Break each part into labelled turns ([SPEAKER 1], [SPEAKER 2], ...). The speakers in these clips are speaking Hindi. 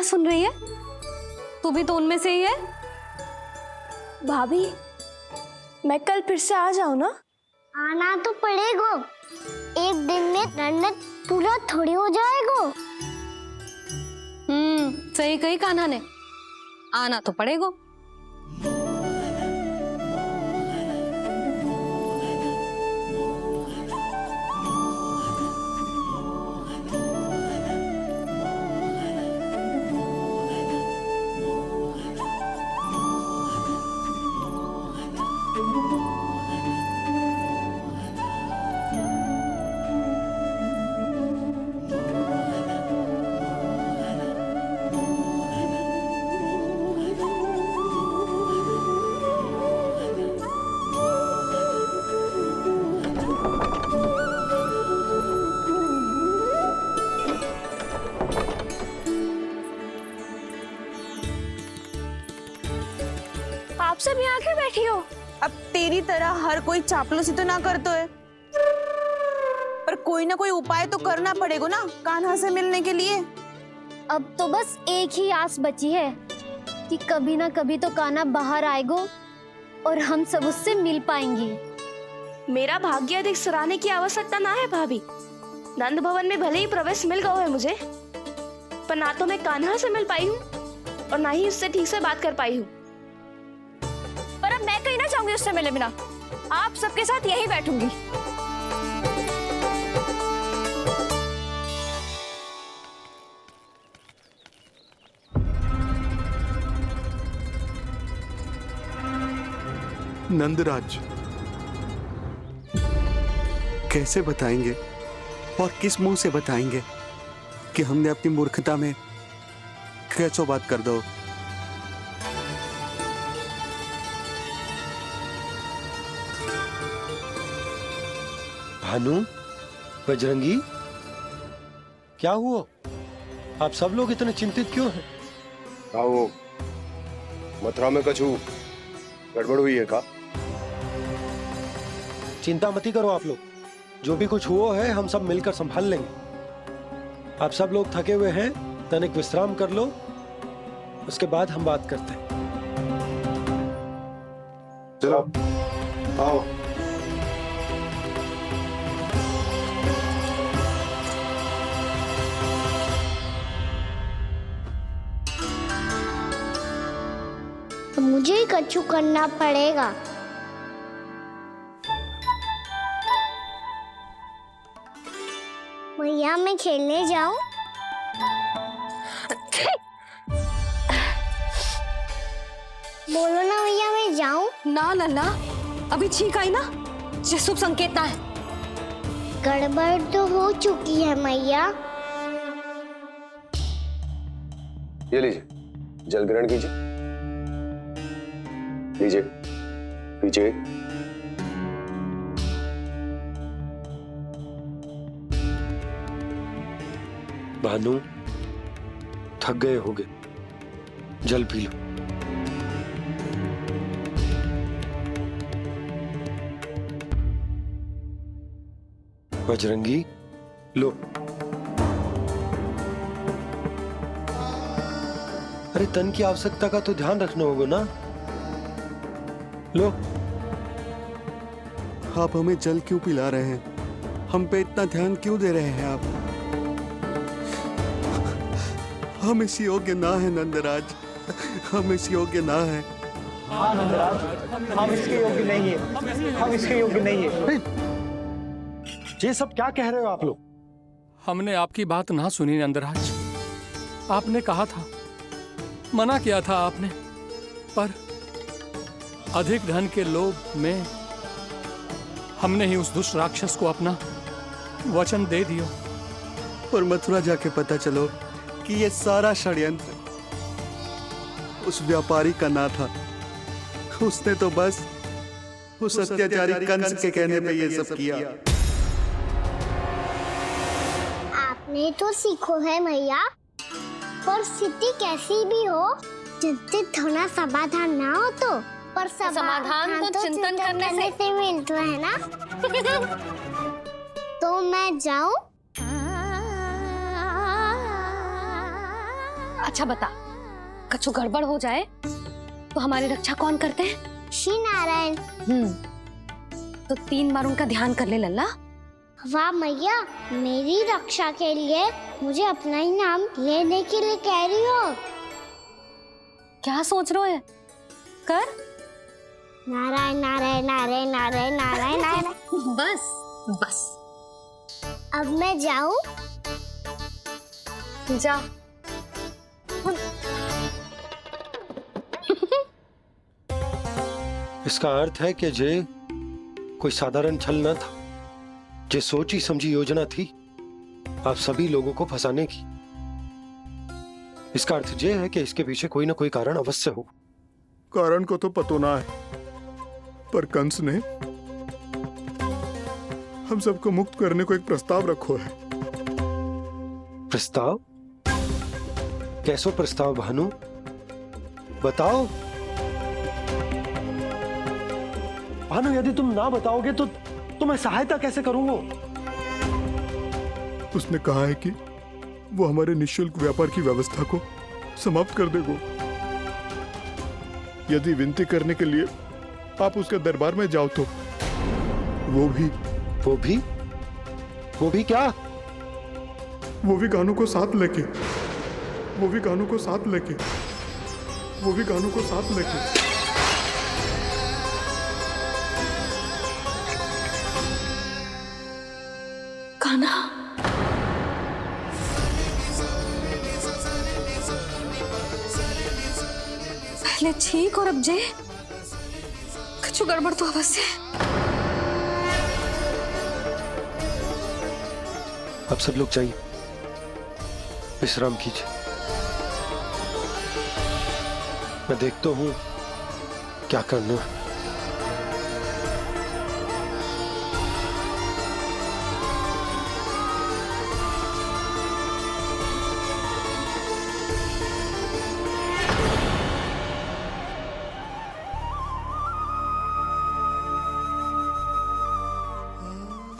[SPEAKER 1] सुन रही है? तू भी तो उनमें से ही है।
[SPEAKER 2] भाभी, मैं कल फिर से आ जाऊं ना?
[SPEAKER 3] आना तो पड़ेगा। एक दिन में रन्नत पूरा थोड़ी हो जाएगा।
[SPEAKER 1] सही कही कान्हा ने, आना तो पड़ेगा।
[SPEAKER 2] आप सब यहाँ क्यों बैठी हो?
[SPEAKER 4] अब तेरी तरह हर कोई चापलूसी तो ना करतो है, पर कोई ना कोई उपाय तो करना पड़ेगा ना कान्हा से मिलने के लिए।
[SPEAKER 3] अब तो बस एक ही आस बची है कि कभी ना कभी तो कान्हा बाहर आएगा और हम सब उससे मिल पाएंगे।
[SPEAKER 2] मेरा भाग्य अधिक सराहने की आवश्यकता ना है भाभी। नंद भवन में भले ही प्रवेश मिल गया है मुझे, पर ना तो मैं कान्हा से मिल पाई हूँ और ना ही उससे ठीक से बात कर पाई हूँ। पर अब मैं कहीं ना चाहूंगी उससे मिले बिना। आप सबके साथ यहीं बैठूंगी।
[SPEAKER 5] नंदराज, कैसे बताएंगे और किस मुंह से बताएंगे कि हमने अपनी मूर्खता में कैसो बात कर दो।
[SPEAKER 6] भानु, बजरंगी, क्या हुआ? आप सब लोग इतने चिंतित क्यों हैं?
[SPEAKER 7] आओ, मथुरा में कछु गड़बड़ हुई है का?
[SPEAKER 6] चिंता मत करो आप लोग, जो भी कुछ हुआ है हम सब मिलकर संभाल लेंगे। आप सब लोग थके हुए हैं, तनिक विश्राम कर लो, उसके बाद हम बात करते हैं।
[SPEAKER 7] चलो, आओ।
[SPEAKER 3] तो मुझे ही कछु करना पड़ेगा। भैया मैं खेलने जाऊं? बोलो ना भैया मैं जाऊं?
[SPEAKER 1] ना लल्ला, अभी छींक आई ना, ये शुभ संकेत ना है।
[SPEAKER 3] गड़बड़ तो हो चुकी है मैया।
[SPEAKER 7] ये लीजिए, जल ग्रहण कीजिए। लीजिए, पीछे।
[SPEAKER 6] भानु, थक गए होगे, जल पी लो। बजरंगी, लो। अरे तन की आवश्यकता का तो ध्यान रखना होगा ना। लो।
[SPEAKER 5] आप हमें जल क्यों पिला रहे हैं? हम पे इतना ध्यान क्यों दे रहे हैं आप? हम इस योग्य ना है नंदराज, हम इस योग्य ना है।
[SPEAKER 8] हाँ नंदराज, हम इसके योग्य नहीं है, हम इसके योग्य नहीं है।
[SPEAKER 6] ये सब क्या कह रहे हो आप लोग?
[SPEAKER 9] हमने आपकी बात ना सुनी नंदराज। आपने कहा था, मना किया था आपने, पर अधिक धन के लोभ में हमने ही उस दुष्ट राक्षस को अपना वचन दे दिया।
[SPEAKER 5] पर मथुरा जाके पता चलो कि ये सारा षड्यंत्र उस व्यापारी का ना था। उसने तो बस उस अत्याचारी कंस के कहने पे ये सब किया।
[SPEAKER 3] आपने तो सीखो है भैया, पर स्थिति कैसी भी हो, चिंतित होना समाधान ना हो तो, पर
[SPEAKER 1] समाधान तो चिंतन करने
[SPEAKER 3] से मिलता है ना। तो मैं जाऊं?
[SPEAKER 1] अच्छा बता, कछु गड़बड़ हो जाए तो हमारी रक्षा कौन करते हैं?
[SPEAKER 3] श्री नारायण।
[SPEAKER 1] तो 3 बार उनका ध्यान कर ले लल्ला।
[SPEAKER 3] वाह मैया, मेरी रक्षा के लिए मुझे अपना ही नाम लेने के लिए कह रही हो?
[SPEAKER 1] क्या सोच रहे हो? कर।
[SPEAKER 3] नारायण नारायण नारायण नारायण नारायण नारायण।
[SPEAKER 1] बस बस,
[SPEAKER 3] अब मैं जाऊं?
[SPEAKER 1] जा।
[SPEAKER 6] इसका अर्थ है कि जे कोई साधारण छल न था, जे सोची समझी योजना थी आप सभी लोगों को फंसाने की। इसका अर्थ ये है कि इसके पीछे कोई ना कोई कारण अवश्य हो।
[SPEAKER 5] कारण को तो पतो ना है, पर कंस ने हम सबको मुक्त करने को एक प्रस्ताव रखो है।
[SPEAKER 6] प्रस्ताव? कैसो प्रस्ताव भानु, बताओ। भानु, यदि तुम ना बताओगे तो तुम्हें सहायता कैसे करूंगा?
[SPEAKER 5] उसने कहा है कि वो हमारे निःशुल्क व्यापार की व्यवस्था को समाप्त कर देगा यदि विनती करने के लिए आप उसके दरबार में जाओ तो। वो भी क्या? वो भी गानों को साथ लेके
[SPEAKER 1] कान्हा, पहले ठीक और अब जे कछु गड़बड़ तो अवश्य है।
[SPEAKER 6] अब सब लोग जाइए, विश्राम कीजिए। मैं देखता हूं क्या करना है।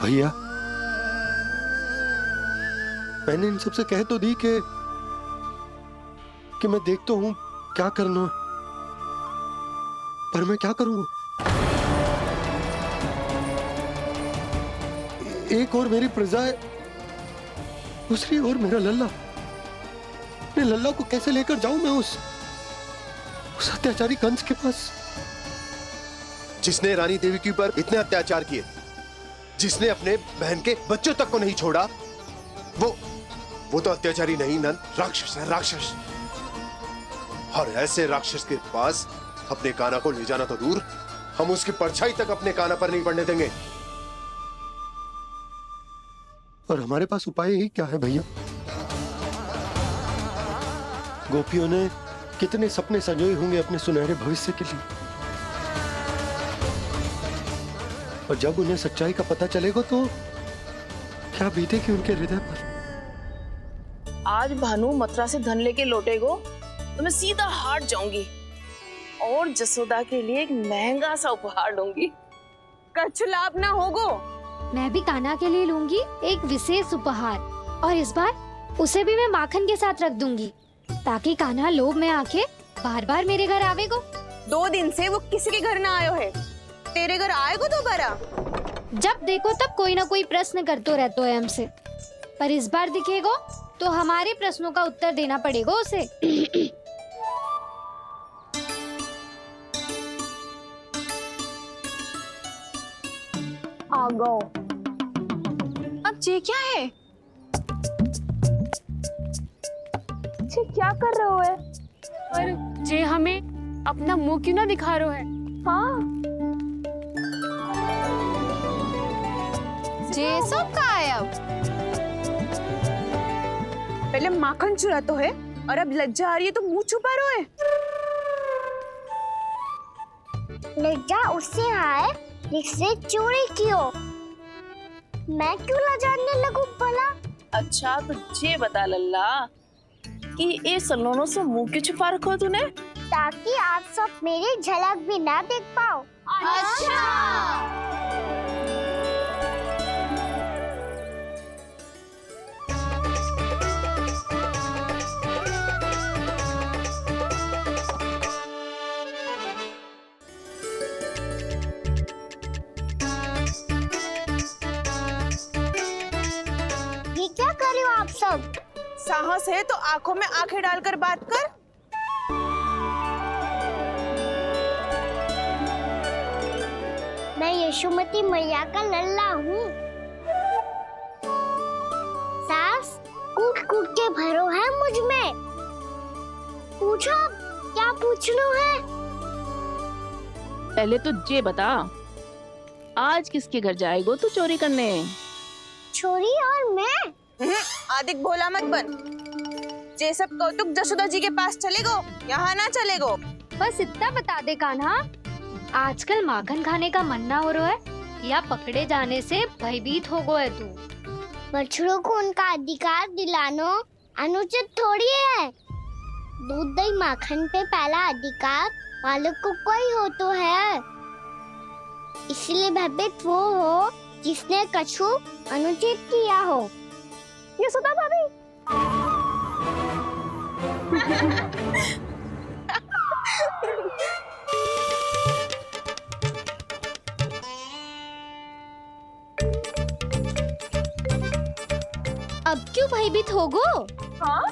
[SPEAKER 6] भैया, मैंने इन सबसे कह तो दी कि मैं देखता हूं क्या करना, पर मैं क्या करूंगा? एक और मेरी प्रजा है, दूसरी ओर मेरा लल्ला। अपने लल्ला को कैसे लेकर जाऊं मैं उस अत्याचारी कंस के पास?
[SPEAKER 7] जिसने रानी देवी के ऊपर इतने अत्याचार किए, जिसने अपने बहन के बच्चों तक को नहीं छोड़ा, वो तो अत्याचारी नहीं नंद, राक्षस है, राक्षस। और ऐसे राक्षस के पास अपने कान्हा को ले जाना तो दूर, हम उसकी परछाई तक अपने कान्हा पर नहीं पड़ने देंगे।
[SPEAKER 6] और हमारे पास उपाय ही क्या है भैया? गोपियों ने कितने सपने संजोए होंगे अपने सुनहरे भविष्य के लिए, और जब उन्हें सच्चाई का पता चलेगा तो क्या बीतेगी उनके हृदय पर?
[SPEAKER 10] आज भानु मथुरा से धन लेके लौटेगो तो मैं सीधा हाट जाऊंगी और जसोदा के लिए एक महंगा सा उपहार दूंगी।
[SPEAKER 4] कछु लाभ ना होगो।
[SPEAKER 3] मैं भी कान्हा के लिए लूंगी एक विशेष उपहार, और इस बार उसे भी मैं माखन के साथ रख दूंगी, ताकि कान्हा लोभ में आके बार बार मेरे घर आवेगो।
[SPEAKER 4] 2 दिन से वो किसी के घर ना आयो है, तेरे घर आएगो दोबारा?
[SPEAKER 3] जब देखो तब कोई ना कोई प्रश्न करते रहते है हमसे, पर इस बार दिखेगो तो हमारे प्रश्नों का उत्तर देना पड़ेगा उसे।
[SPEAKER 2] आ गो। अब ये क्या है? ये क्या कर रहे हो है?
[SPEAKER 11] पर जे हमें अपना मुंह क्यों ना दिखा रहे है?
[SPEAKER 2] हाँ,
[SPEAKER 4] जे सब का है अब? पहले माखन चुरा तो है, और अब लज्जा आ रही है तो मुंह छुपा रहे है।
[SPEAKER 3] लज्जा उससे है जिससे चोरी की हो। मैं क्यों लजाने लगूं भला?
[SPEAKER 10] अच्छा तो ये बता लल्ला कि ये सलोनों से मुंह क्यों छुपा रखो तूने?
[SPEAKER 3] ताकि आप सब मेरी झलक भी ना देख पाओ। अच्छा। सब?
[SPEAKER 4] साहस है तो आंखों में आंखें डालकर बात कर।
[SPEAKER 3] मैं यशोमती मैया का लल्ला हूँ। सास कूट कूट के भरो है मुझ में। पूछो क्या पूछना है?
[SPEAKER 10] पहले तो ये बता, आज किसके घर जाएगो तू चोरी करने?
[SPEAKER 3] छोरी और मैं?
[SPEAKER 4] आदिक भोला मत बन। जे सब कौतुक जसोदा जी के पास चलेगो, यहाँ ना चलेगो।
[SPEAKER 1] बस इतना बता दे कान्हा, आजकल माखन खाने का मन ना हो रहा है या पकड़े जाने से भयभीत हो गो है तू?
[SPEAKER 3] बछड़ों को उनका अधिकार दिलानो अनुचित थोड़ी है। दूध दही माखन पे पहला अधिकार मालिक को कोई हो तो है। इसलिए भयभीत वो हो जिसने कछु अनुचित किया हो। यशोदा भाभी।
[SPEAKER 1] अब क्यों भयभीत हो गो?
[SPEAKER 4] हाँ?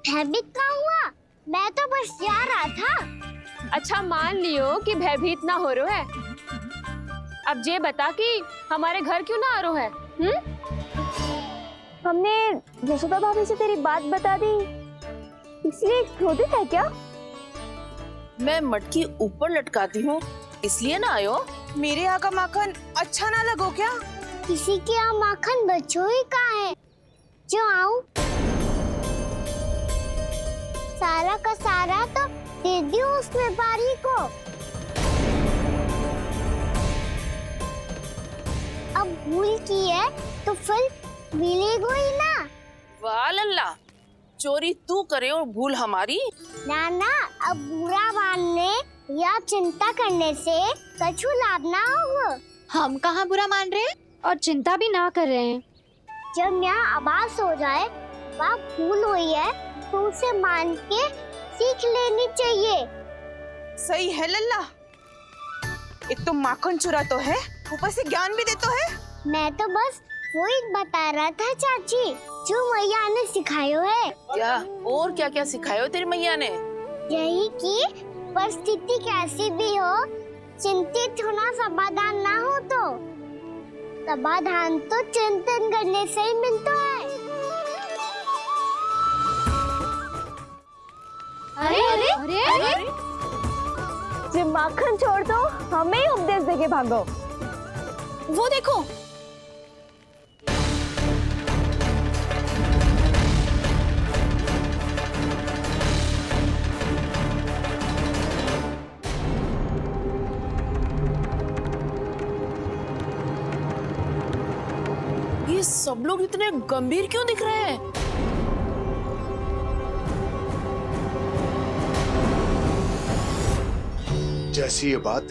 [SPEAKER 3] भयभीत ना हुआ, मैं तो बस जा रहा था।
[SPEAKER 11] अच्छा मान लियो कि भयभीत ना हो रहा है। अब ये बता कि हमारे घर क्यों ना आ रहा है?
[SPEAKER 2] हमने यशोदा भाभी से तेरी बात बता दी, इसलिए क्रोधित है क्या?
[SPEAKER 10] मैं मटकी ऊपर लटकाती हूँ इसलिए ना आयो?
[SPEAKER 4] मेरे यहाँ का माखन अच्छा ना लगो क्या?
[SPEAKER 3] किसी के यहाँ माखन बच्चों ही कहाँ है जो आऊं? सारा का सारा तो दे दियो उस व्यापारी को। अब भूल की है तो फल मिलेगा ही ना।
[SPEAKER 10] वाह लल्ला, चोरी तू करे और भूल हमारी।
[SPEAKER 3] ना ना, अब बुरा मानने या चिंता करने से कछु लाभ ना होगा।
[SPEAKER 1] हम कहाँ बुरा मान रहे हैं और चिंता भी ना कर रहे हैं।
[SPEAKER 3] जब यहाँ आभास हो जाए वह भूल हुई है तो उसे मान के सीख लेनी चाहिए।
[SPEAKER 4] सही है लल्ला, एक तो माखन चुरा तो है, ऊपर से ज्ञान भी दे तो है।
[SPEAKER 3] मैं तो बस वही बता रहा था चाची जो मैया ने सिखायो है।
[SPEAKER 10] क्या और क्या क्या सिखायो तेरी मैया ने?
[SPEAKER 3] यही कि परिस्थिति कैसी भी हो, चिंतित होना समाधान ना हो तो समाधान तो चिंतन करने से ही मिलता है।
[SPEAKER 1] अरे अरे अरे, अरे?
[SPEAKER 2] जो माखन छोड़ दो, हमें ही उपदेश देके भागो।
[SPEAKER 1] वो देखो,
[SPEAKER 10] ये सब लोग इतने गंभीर क्यों दिख रहे हैं?
[SPEAKER 7] जैसी ये बात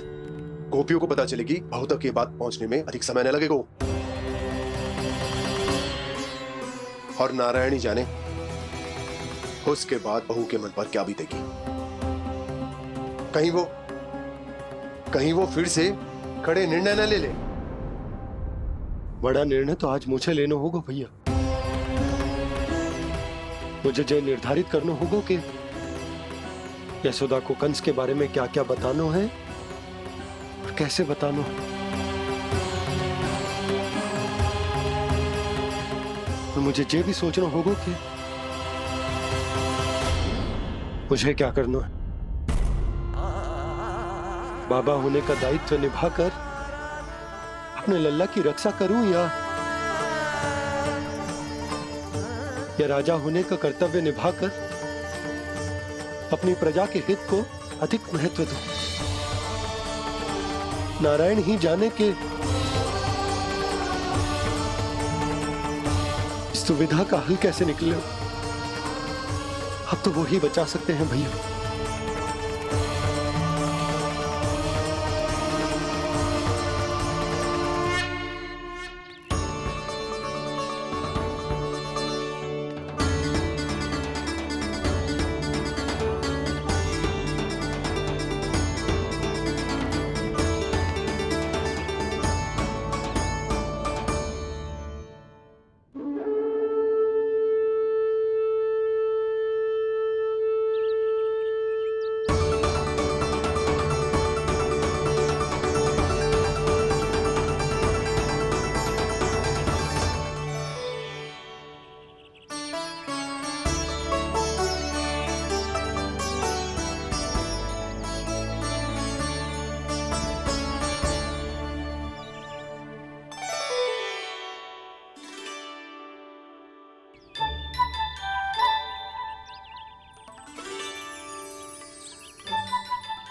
[SPEAKER 7] गोपियों को पता चलेगी, बहू तक ये बात पहुंचने में अधिक समय न लगेगा। और नारायणी जाने उसके बाद बहू के मन पर क्या बीतेगी। कहीं वो फिर से खड़े निर्णय न ले ले।
[SPEAKER 6] बड़ा निर्णय तो आज मुझे लेना होगा भैया। मुझे जो निर्धारित करना होगा कि यशोदा को कंस के बारे में क्या क्या बताना है और कैसे बताना है। और मुझे ये भी सोचना होगा कि मुझे क्या करना है। बाबा होने का दायित्व निभाकर अपने लल्ला की रक्षा करूं या राजा होने का कर्तव्य निभाकर अपनी प्रजा के हित को अधिक महत्व दूं। नारायण ही जाने के इस दुविधा का हल कैसे निकले। अब तो वो ही बचा सकते हैं भैया।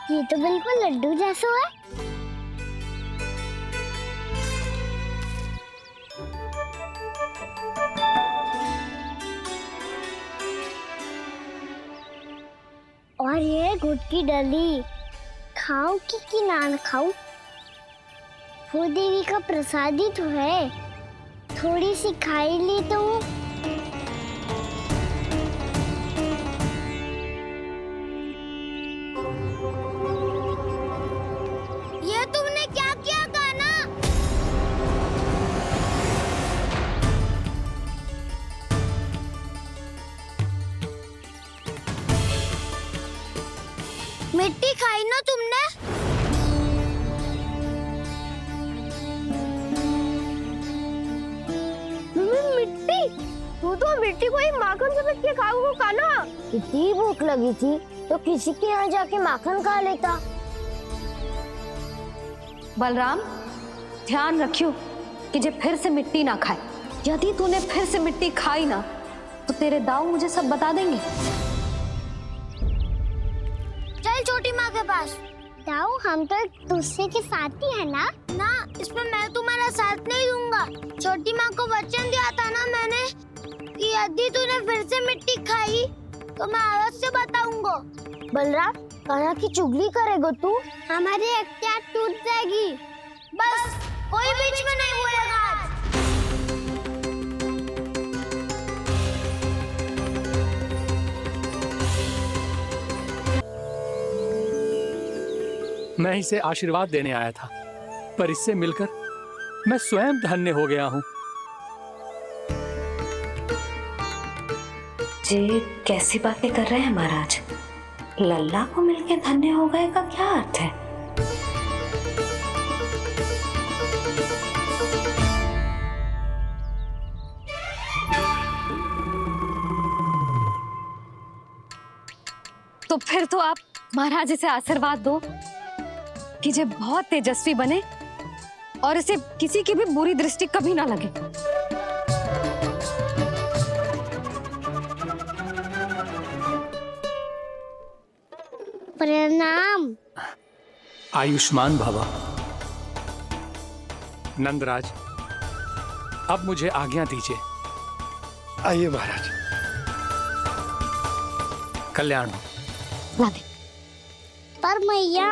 [SPEAKER 3] ये तो बिल्कुल लड्डू जैसा है। और ये गुड़ की डली खाऊं कि ना खाऊं? वो देवी का प्रसाद ही तो है, थोड़ी सी खाई ली तो। ये तुमने क्या किया कान्हा? मिट्टी खाई ना तुमने? मिट्टी? तू तो मिट्टी को ही माखन से पीट के खाओगे कान्हा। इतनी भूख लगी थी तो किसी के यहाँ जाके माखन खा लेता।
[SPEAKER 1] बलराम, ध्यान रखियो कि जे फिर से मिट्टी ना खाए। यदि तूने फिर से मिट्टी खाई ना तो तेरे दाऊ मुझे सब बता देंगे।
[SPEAKER 3] चल छोटी माँ के पास। दाऊ, हम तो एक दूसरे के साथी है ना? ना, इसमें मैं तुम्हारा साथ नहीं दूंगा। छोटी माँ को वचन दिया था ना मैंने कि यदि तूने फिर से मिट्टी खाई तो मैं अलग से बताऊंगा। बलराम, कान्हा की चुगली करेगा तू? हमारी अख्तियार टूट जाएगी। बस कोई बीच में नहीं बोलेगा आज।
[SPEAKER 9] मैं इसे आशीर्वाद देने आया था, पर इससे मिलकर मैं स्वयं धन्य हो गया हूँ।
[SPEAKER 1] जी कैसी बातें कर रहे हैं महाराज? लल्ला को मिलके धन्य हो गए का क्या अर्थ है? तो फिर तो आप महाराज इसे आशीर्वाद दो कि जे बहुत तेजस्वी बने और इसे किसी की भी बुरी दृष्टि कभी ना लगे।
[SPEAKER 3] प्रणाम।
[SPEAKER 9] आयुष्मान भव। नंदराज, अब मुझे आज्ञा दीजिए।
[SPEAKER 6] आइए महाराज।
[SPEAKER 9] कल्याण हो।
[SPEAKER 3] पर मैया,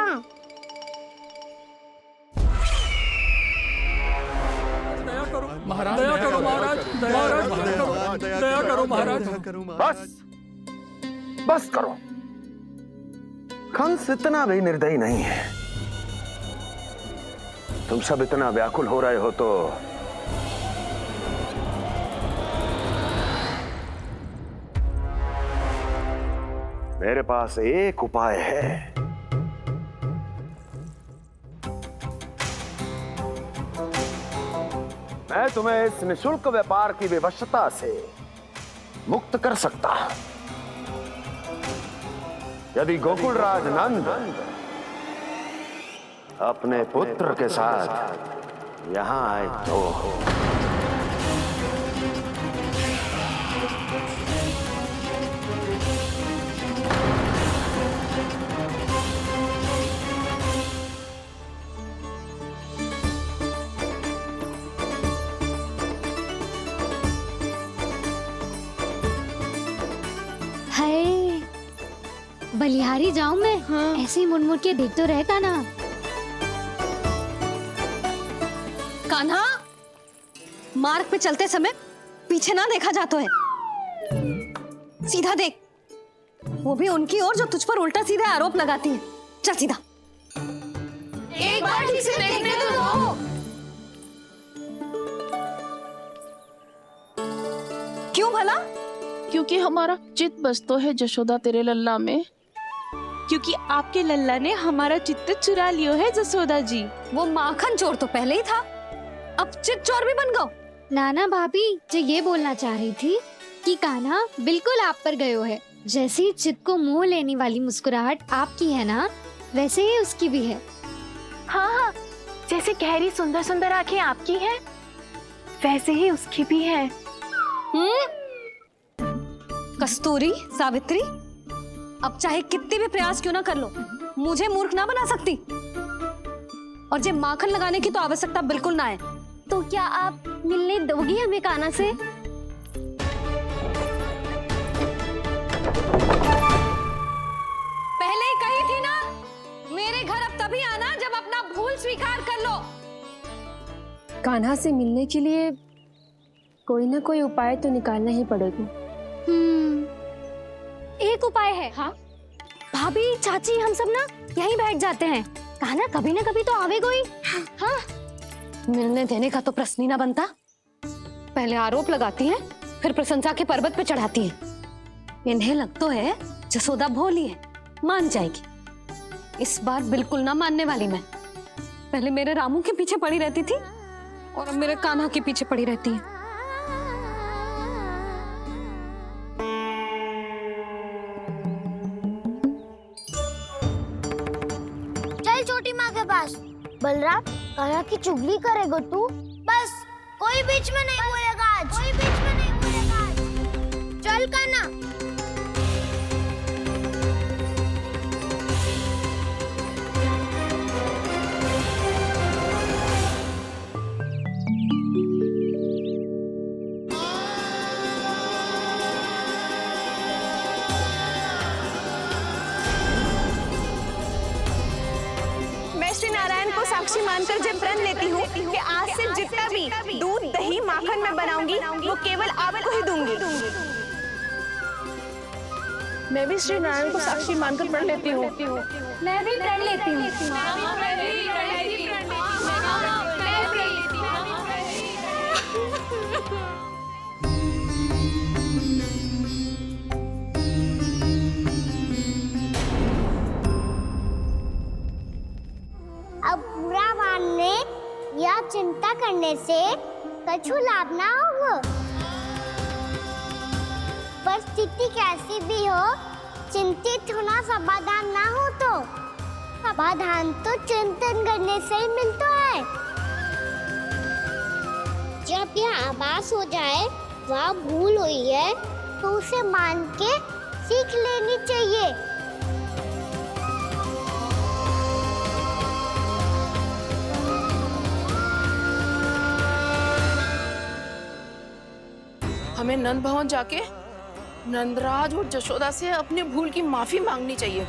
[SPEAKER 9] दया करो महाराज, दया करो महाराज, दया करो महाराज।
[SPEAKER 12] बस करो। कंस इतना भी निर्दयी नहीं है। तुम सब इतना व्याकुल हो रहे हो तो मेरे पास एक उपाय है। मैं तुम्हें इस निःशुल्क व्यापार की विवशता से मुक्त कर सकता हूं। यदि गोकुलराज नंद अपने पुत्र के साथ यहां आए तो
[SPEAKER 1] बलिहारी जाऊं मैं? हाँ। ऐसे ही मुड़ के देख तो रहे कान्हा। कान्हा, मार्ग पे चलते समय पीछे ना देखा जाता है, सीधा देख। वो भी उनकी ओर जो तुझ पर उल्टा सीधा आरोप लगाती है। चल सीधा।
[SPEAKER 11] एक बार ठीक से देखने तो दो।
[SPEAKER 1] क्यों भला?
[SPEAKER 10] क्योंकि हमारा चित्त बसतो है जशोदा तेरे लल्ला में।
[SPEAKER 11] क्योंकि आपके लल्ला ने हमारा चित्त चुरा लियो है जसोदा जी।
[SPEAKER 1] वो माखन चोर तो पहले ही था, अब चित्त चोर भी बन गो। नाना भाभी जो ये बोलना चाह रही थी कि कान्हा बिल्कुल आप पर गयो है। जैसी चित्त को मोह लेने वाली मुस्कुराहट आपकी है ना, वैसे ही उसकी भी है।
[SPEAKER 11] हाँ हाँ, जैसे गहरी सुंदर सुंदर आंखें आपकी हैं, वैसे ही उसकी भी है।
[SPEAKER 1] कस्तूरी, सावित्री, अब चाहे कितने भी प्रयास क्यों ना कर लो, मुझे मूर्ख ना बना सकती। और जे माखन लगाने की तो आवश्यकता बिल्कुल ना है। तो क्या आप मिलने दोगी हमें कान्हा से? पहले ही कही थी ना, मेरे घर अब तभी आना जब अपना भूल स्वीकार कर लो।
[SPEAKER 11] कान्हा से मिलने के लिए कोई ना कोई उपाय तो निकालना ही पड़ेगा।
[SPEAKER 1] एक उपाय है। हाँ? भाभी, चाची, हम सब ना यहीं बैठ जाते हैं। कान्हा कभी ना कभी तो आवेगा ही। हाँ? मिलने देने का तो प्रश्न ही ना बनता। पहले आरोप लगाती हैं, फिर प्रशंसा के पर्वत पे चढ़ाती हैं। इन्हें लग तो है जसोदा भोली है, मान जाएगी। इस बार बिल्कुल ना मानने वाली मैं। पहले मेरे रामू के पीछे पड़ी रहती थी और अब मेरे कान्हा के पीछे पड़ी रहती है।
[SPEAKER 3] चल छोटी माँ के पास। बलराम, कान्हा की चुगली करेगा तू? बस, कोई बीच में नहीं बोलेगा आज। कोई बीच में नहीं बोलेगा आज। चल कान्हा।
[SPEAKER 4] श्री नारायण को साक्षी मानकर जब प्रण लेती हूँ कि आज से जितना भी दूध, दही, माखन मैं बनाऊंगी वो केवल आपको ही दूंगी।
[SPEAKER 10] मैं भी श्री नारायण को साक्षी मानकर प्रण लेती हूँ।
[SPEAKER 1] मैं भी प्रण लेती हूँ।
[SPEAKER 3] अब बुरा मानने या चिंता करने से कछु लाभ ना होगा। परिस्थिति कैसी भी हो, चिंतित होना समाधान ना हो तो समाधान तो चिंतन करने से ही मिलता है। जब यह आभास हो जाए वह भूल हुई है तो उसे मान के सीख लेनी चाहिए।
[SPEAKER 10] हमें नंद भवन जाके नंदराज और जशोदा से अपने भूल की माफी मांगनी चाहिए।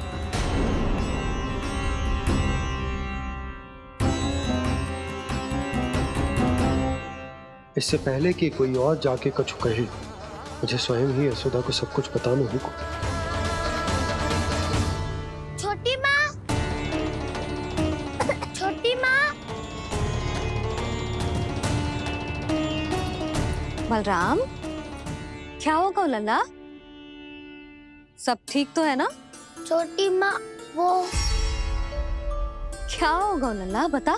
[SPEAKER 6] इससे पहले कि कोई और जाके कछु कहे, मुझे स्वयं ही यशोदा को सब कुछ बताना होगा।
[SPEAKER 3] छोटी माँ, छोटी माँ।
[SPEAKER 1] बलराम, क्या होगा लल्ला? सब ठीक तो है ना?
[SPEAKER 3] छोटी माँ, वो
[SPEAKER 1] क्या होगा लल्ला, बता।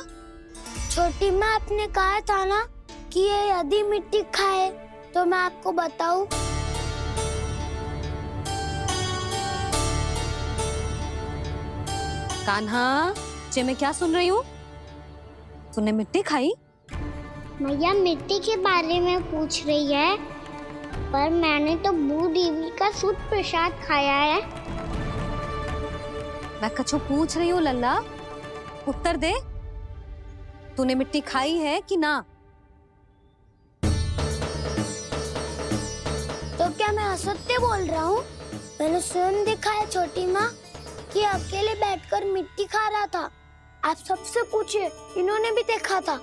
[SPEAKER 3] छोटी माँ, आपने कहा था ना कि ये यदि मिट्टी खाए तो मैं आपको बताऊं।
[SPEAKER 1] कान्हा, जे मैं क्या सुन रही हूँ? तूने मिट्टी खाई?
[SPEAKER 3] मैया मिट्टी के बारे में पूछ रही है, पर मैंने तो भू देवी का शुद्ध प्रसाद खाया है।
[SPEAKER 1] मैं कछु पूछ रही हूँ लल्ला, उत्तर दे। तूने मिट्टी खाई है कि ना?
[SPEAKER 3] तो क्या मैं असत्य बोल रहा हूँ? मैंने स्वयं देखा है छोटी माँ कि अकेले बैठकर मिट्टी खा रहा था। आप सबसे पूछिए, इन्होंने भी देखा था।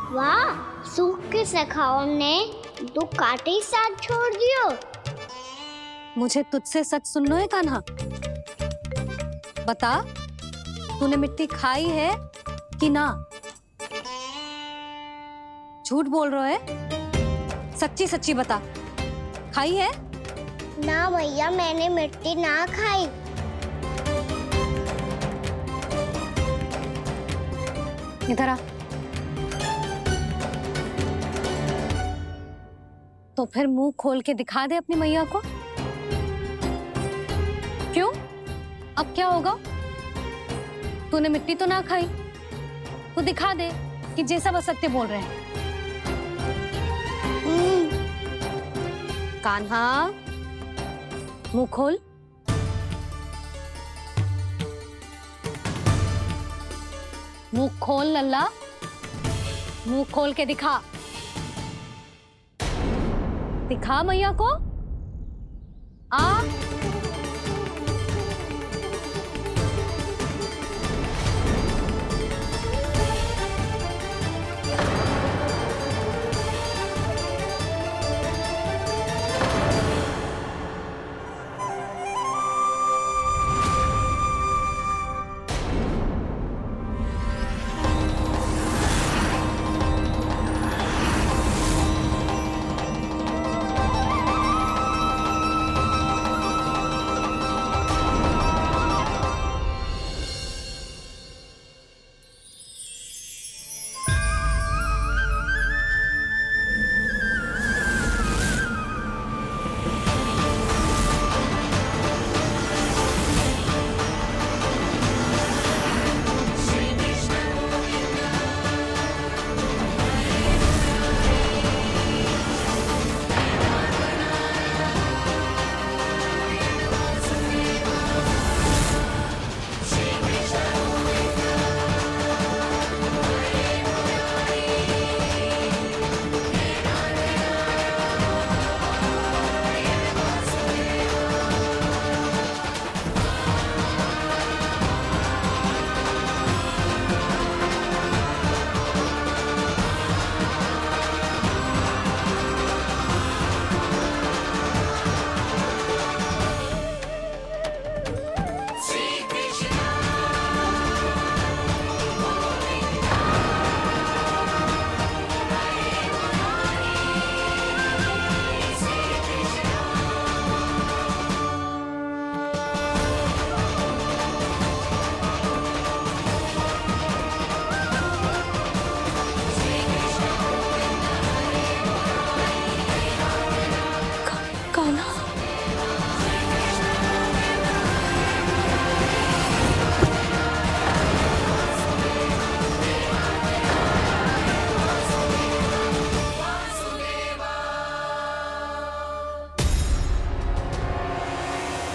[SPEAKER 3] वाह, सूख के सखाओं ने दो कांटे ही साथ छोड़ दियो।
[SPEAKER 1] मुझे तुझसे सच सुनना है कान्हा। बता, तूने मिट्टी खाई है कि ना? झूठ बोल रहा है, सच्ची सच्ची बता, खाई है?
[SPEAKER 3] ना भैया, मैंने मिट्टी ना खाई।
[SPEAKER 1] इधर आ। तो फिर मुंह खोल के दिखा दे अपनी मैया को। क्यों? अब क्या होगा? तूने मिट्टी तो ना खाई, तो दिखा दे कि जे सब असत्य बोल रहे हैं। कान्हा, मुंह खोल। मुंह खोल लल्ला, मुंह खोल के दिखा, दिखा मैया को। आ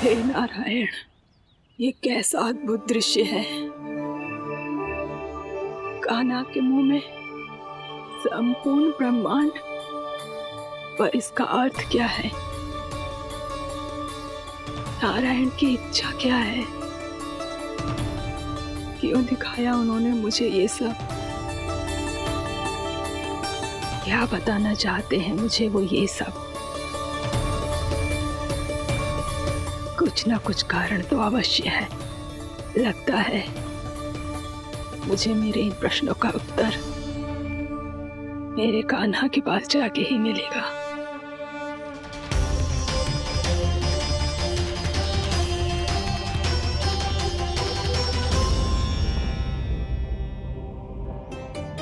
[SPEAKER 13] हे नारायण, ये कैसा अद्भुत दृश्य है। कान्हा के मुंह में संपूर्ण ब्रह्मांड, पर इसका अर्थ क्या है? नारायण की इच्छा क्या है? क्यों दिखाया उन्होंने मुझे ये सब? क्या बताना चाहते हैं मुझे वो ये सब? कुछ ना कुछ कारण तो अवश्य है। लगता है मुझे मेरे इन प्रश्नों का उत्तर मेरे कान्हा के पास जाके ही मिलेगा।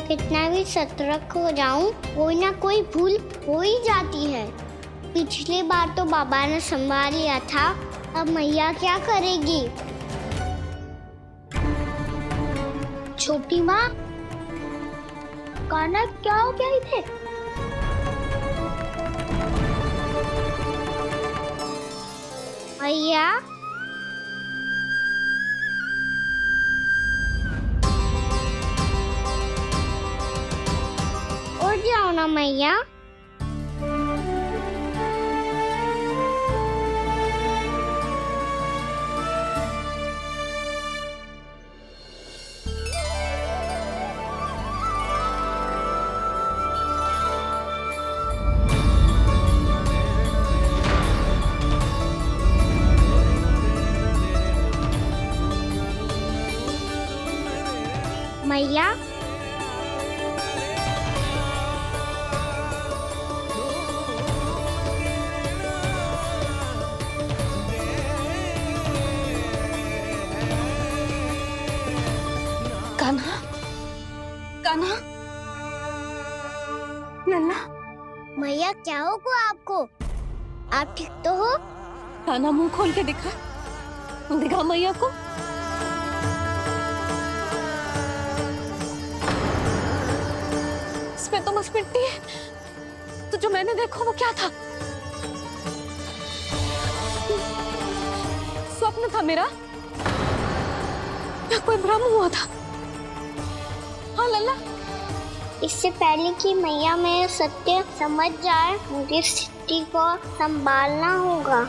[SPEAKER 3] कितना भी सतर्क हो जाऊं, कोई ना कोई भूल हो ही जाती है। पिछली बार तो बाबा ने संभाल लिया था, अब मैया क्या करेगी? छोटी माँ, कान्हा क्या हो गया इधर? मैया, उठ जाओ ना मैया। मैया,
[SPEAKER 2] कान्हा, कान्हा, नन्ना,
[SPEAKER 3] मैया क्या होगा आपको? आप ठीक तो हो?
[SPEAKER 2] कान्हा मुंह खोल के दिखा, दिखा मैया को। इसमें तो बस मिट्टी है, तो जो मैंने देखा वो क्या था? स्वप्न था मेरा या कोई भ्रम हुआ था?
[SPEAKER 1] हाँ लल्ला।
[SPEAKER 3] इससे पहले कि मैया मेरे सत्य समझ जाए, मुझे स्थिति को संभालना होगा।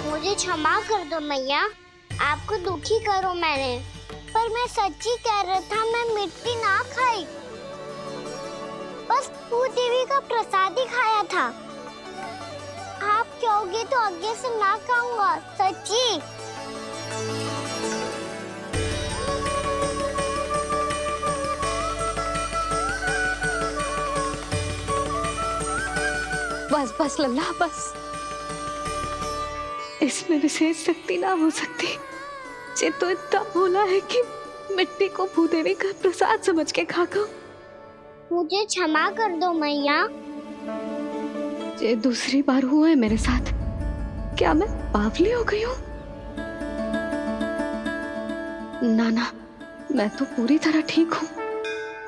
[SPEAKER 3] मुझे क्षमा कर दो मैया, आपको दुखी करो मैंने, पर मैं सच्ची कह रहा था, मैं मिट्टी ना खाई, बस तू देवी का प्रसाद ही खाया था। आप कहोगे तो आगे से ना खाऊंगा, सच्ची।
[SPEAKER 1] बस बस लल्ला बस। इसमें विशेष शक्ति ना हो सकती। ये तो इतना भोला है कि मिट्टी को भूदेवी का प्रसाद समझ के खागा।
[SPEAKER 3] मुझे क्षमा कर दो मैया।
[SPEAKER 1] ये दूसरी बार हुआ है मेरे साथ। क्या मैं बावली हो गई हूँ? ना ना, मैं तो पूरी तरह ठीक हूँ।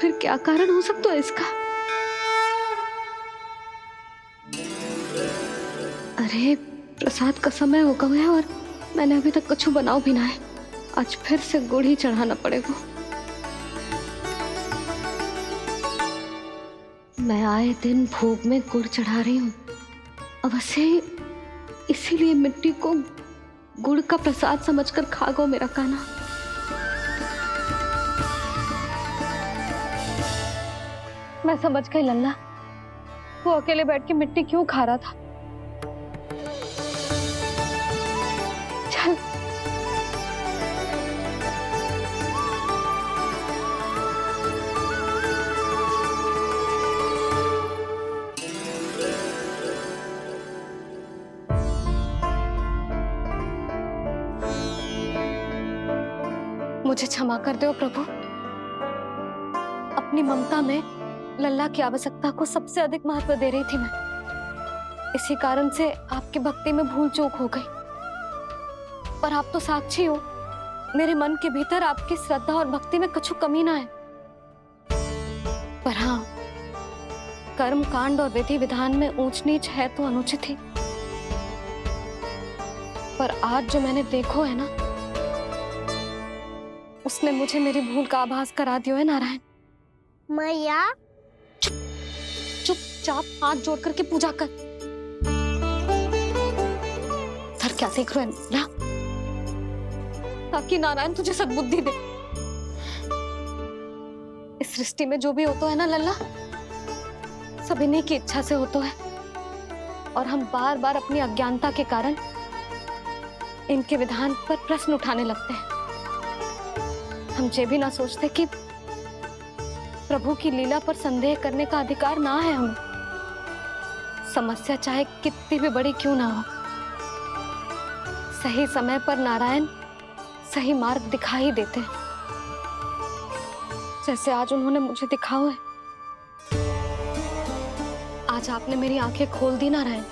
[SPEAKER 1] फिर क्या कारण हो सकता है इसका? अरे प्रसाद का समय हो गया है और मैंने अभी तक कुछ बनाओ भी ना है। आज फिर से गुड़ ही चढ़ाना पड़ेगा। मैं आए दिन भोग में गुड़ चढ़ा रही हूँ, अवश्य इसीलिए मिट्टी को गुड़ का प्रसाद समझकर खा गो मेरा कान्हा। मैं समझ गई लल्ला, वो अकेले बैठ के मिट्टी क्यों खा रहा था। चल मुझे क्षमा कर दो प्रभु। अपनी ममता में लल्ला की आवश्यकता को सबसे अधिक महत्व दे रही थी मैं। इसी कारण से आपकी भक्ति में भूल चूक हो गई। पर आप तो साक्षी हो, मेरे मन के भीतर आपकी श्रद्धा और भक्ति में कुछ कमी ना है। पर हाँ, कर्म कांड और विधि विधान में ऊंच नीच है तो अनुचित ही। पर आज जो मैंने देखो है ना, उसने मुझे मेरी भूल का आभास करा दियो है नारायण।
[SPEAKER 3] मैया
[SPEAKER 1] चुपचाप हाथ जोड़ करके पूजा कर। सर क्या देख रहे हैं ना, ताकि नारायण तुझे सद्बुद्धि दे। इस सृष्टि में जो भी होता है ना लल्ला, सब इन्हीं की इच्छा से होता है। और हम बार बार अपनी अज्ञानता के कारण इनके विधान पर प्रश्न उठाने लगते हैं। हम ये भी ना सोचते कि प्रभु की लीला पर संदेह करने का अधिकार ना है हमें। समस्या चाहे कितनी भी बड़ी क्यों ना हो, सही समय पर नारायण सही मार्ग दिखा ही देते हैं, जैसे आज उन्होंने मुझे दिखाओ है। आज आपने मेरी आंखें खोल दी नारायण।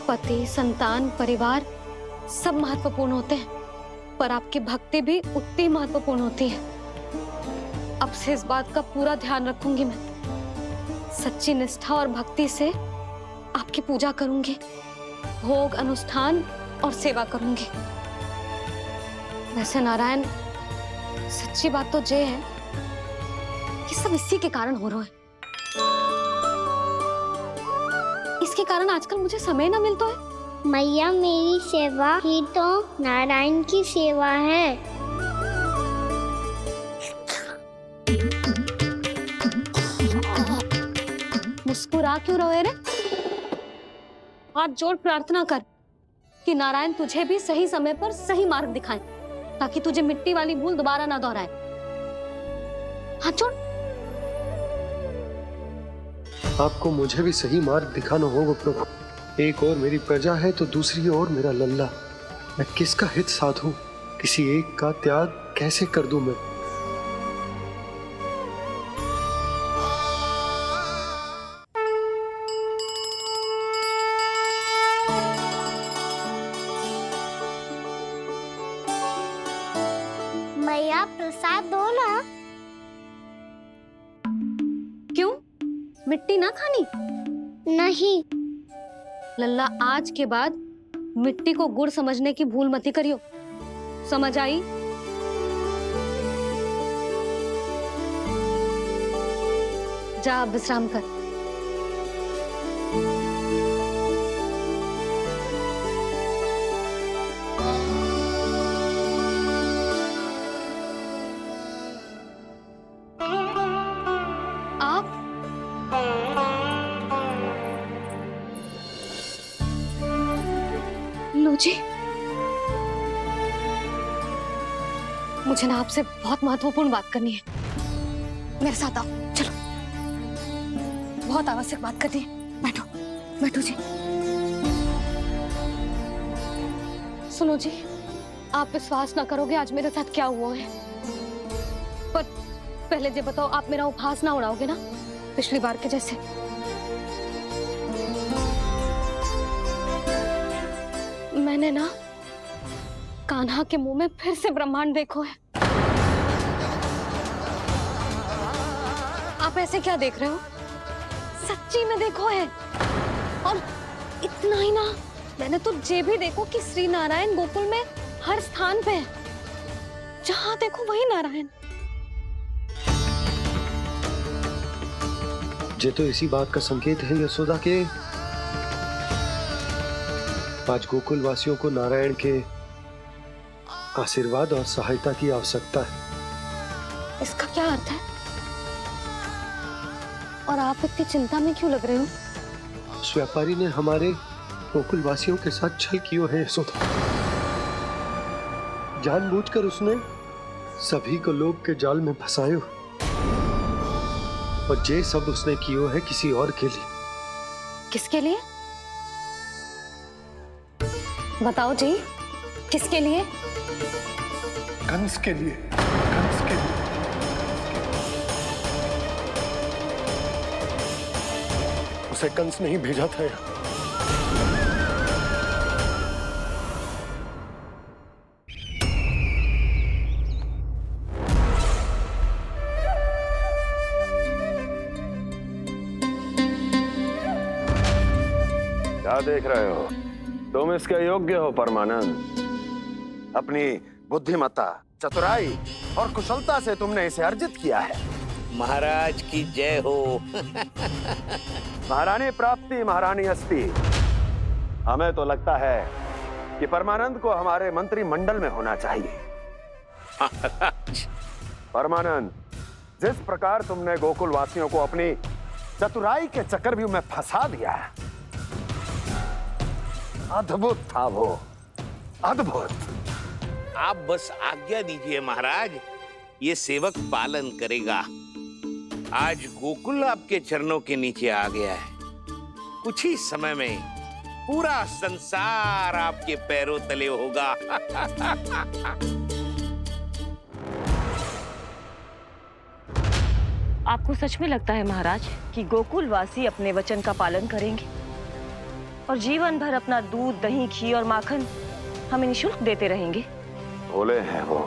[SPEAKER 1] पति, संतान, परिवार सब महत्वपूर्ण होते हैं, पर आपकी भक्ति भी उतनी महत्वपूर्ण होती है। अब से इस बात का पूरा ध्यान रखूंगी मैं। सच्ची निष्ठा और भक्ति से आपकी पूजा करूंगी, भोग, अनुष्ठान और सेवा करूंगी। वैसे नारायण, सच्ची बात तो ये है कि सब इसी के कारण हो रहा है। इसके कारण आजकल मुझे समय ना मिलता है।
[SPEAKER 3] मैया, मेरी सेवा ही तो नारायण की सेवा है।
[SPEAKER 1] मुस्कुरा क्यों रहे रे? हाथ जोड़ प्रार्थना कर कि नारायण तुझे भी सही समय पर सही मार्ग दिखाएं, ताकि तुझे मिट्टी वाली भूल दोबारा ना दोहराए। हाथ जोड़।
[SPEAKER 6] आपको मुझे भी सही मार्ग दिखाना होगा प्रभु। एक और मेरी प्रजा है तो दूसरी ओर मेरा लल्ला। मैं किसका हित साधूं? किसी एक का त्याग कैसे कर दूं मैं?
[SPEAKER 3] मैया, प्रसाद दो ना।
[SPEAKER 1] क्यों? मिट्टी ना खानी?
[SPEAKER 3] नहीं।
[SPEAKER 1] लल्ला, आज के बाद मिट्टी को गुड़ समझने की भूल मत ही करियो। समझ आई? जा विश्राम कर। आप लो जी, मुझे ना आपसे बहुत महत्वपूर्ण बात करनी है। मेरे साथ आओ, चलो। बहुत आवश्यक बात करनी है। बैठो, बैठो जी। सुनो जी, आप विश्वास ना करोगे आज मेरे साथ क्या हुआ है। पर पहले ये बताओ, आप मेरा उपहास ना उड़ाओगे ना, पिछली बार के जैसे? मैंने ना कान्हा के मुंह में फिर से ब्रह्मांड देखो है। आप ऐसे क्या देख रहे हो? सच्ची में देखो है। और इतना ही ना, मैंने तो ये भी देखो कि श्री नारायण गोकुल में हर स्थान पे है। जहां देखो वही नारायण।
[SPEAKER 6] ये तो इसी बात का संकेत है यशोदा के आज गोकुल वासियों को नारायण के आशीर्वाद और सहायता की आवश्यकता है।
[SPEAKER 1] इसका क्या अर्थ है? और आप इतनी चिंता में क्यों लग रहे हो?
[SPEAKER 6] उस व्यापारी ने हमारे गोकुल वासियों के साथ छल किया है यशोदा। जानबूझकर उसने सभी को लोभ के जाल में फंसायो, और ये सब उसने किया है किसी और के लिए।
[SPEAKER 1] किसके लिए? बताओ जी, किसके लिए?
[SPEAKER 6] कंस के लिए। कंस के लिए। उसे कंस नहीं भेजा था यहाँ।
[SPEAKER 12] क्या देख रहे हो? तुम इसके योग्य हो परमानंद। अपनी बुद्धिमत्ता, चतुराई और कुशलता से तुमने इसे अर्जित किया है।
[SPEAKER 14] महाराज की जय हो।
[SPEAKER 12] महारानी प्राप्ति महारानी हस्ती। हमें तो लगता है कि परमानंद को हमारे मंत्रिमंडल में होना चाहिए। परमानंद, जिस प्रकार तुमने गोकुल वासियों को अपनी चतुराई के चक्रव्यूह में फंसा दिया, अद्भुत था वो, अद्भुत।
[SPEAKER 14] आप बस आज्ञा दीजिए महाराज, ये सेवक पालन करेगा। आज गोकुल आपके चरणों के नीचे आ गया है। कुछ ही समय में पूरा संसार आपके पैरों तले होगा।
[SPEAKER 15] आपको सच में लगता है महाराज कि गोकुल वासी अपने वचन का पालन करेंगे और जीवन भर अपना दूध, दही, घी और माखन हमें निःशुल्क देते रहेंगे?
[SPEAKER 12] भोले हैं वो,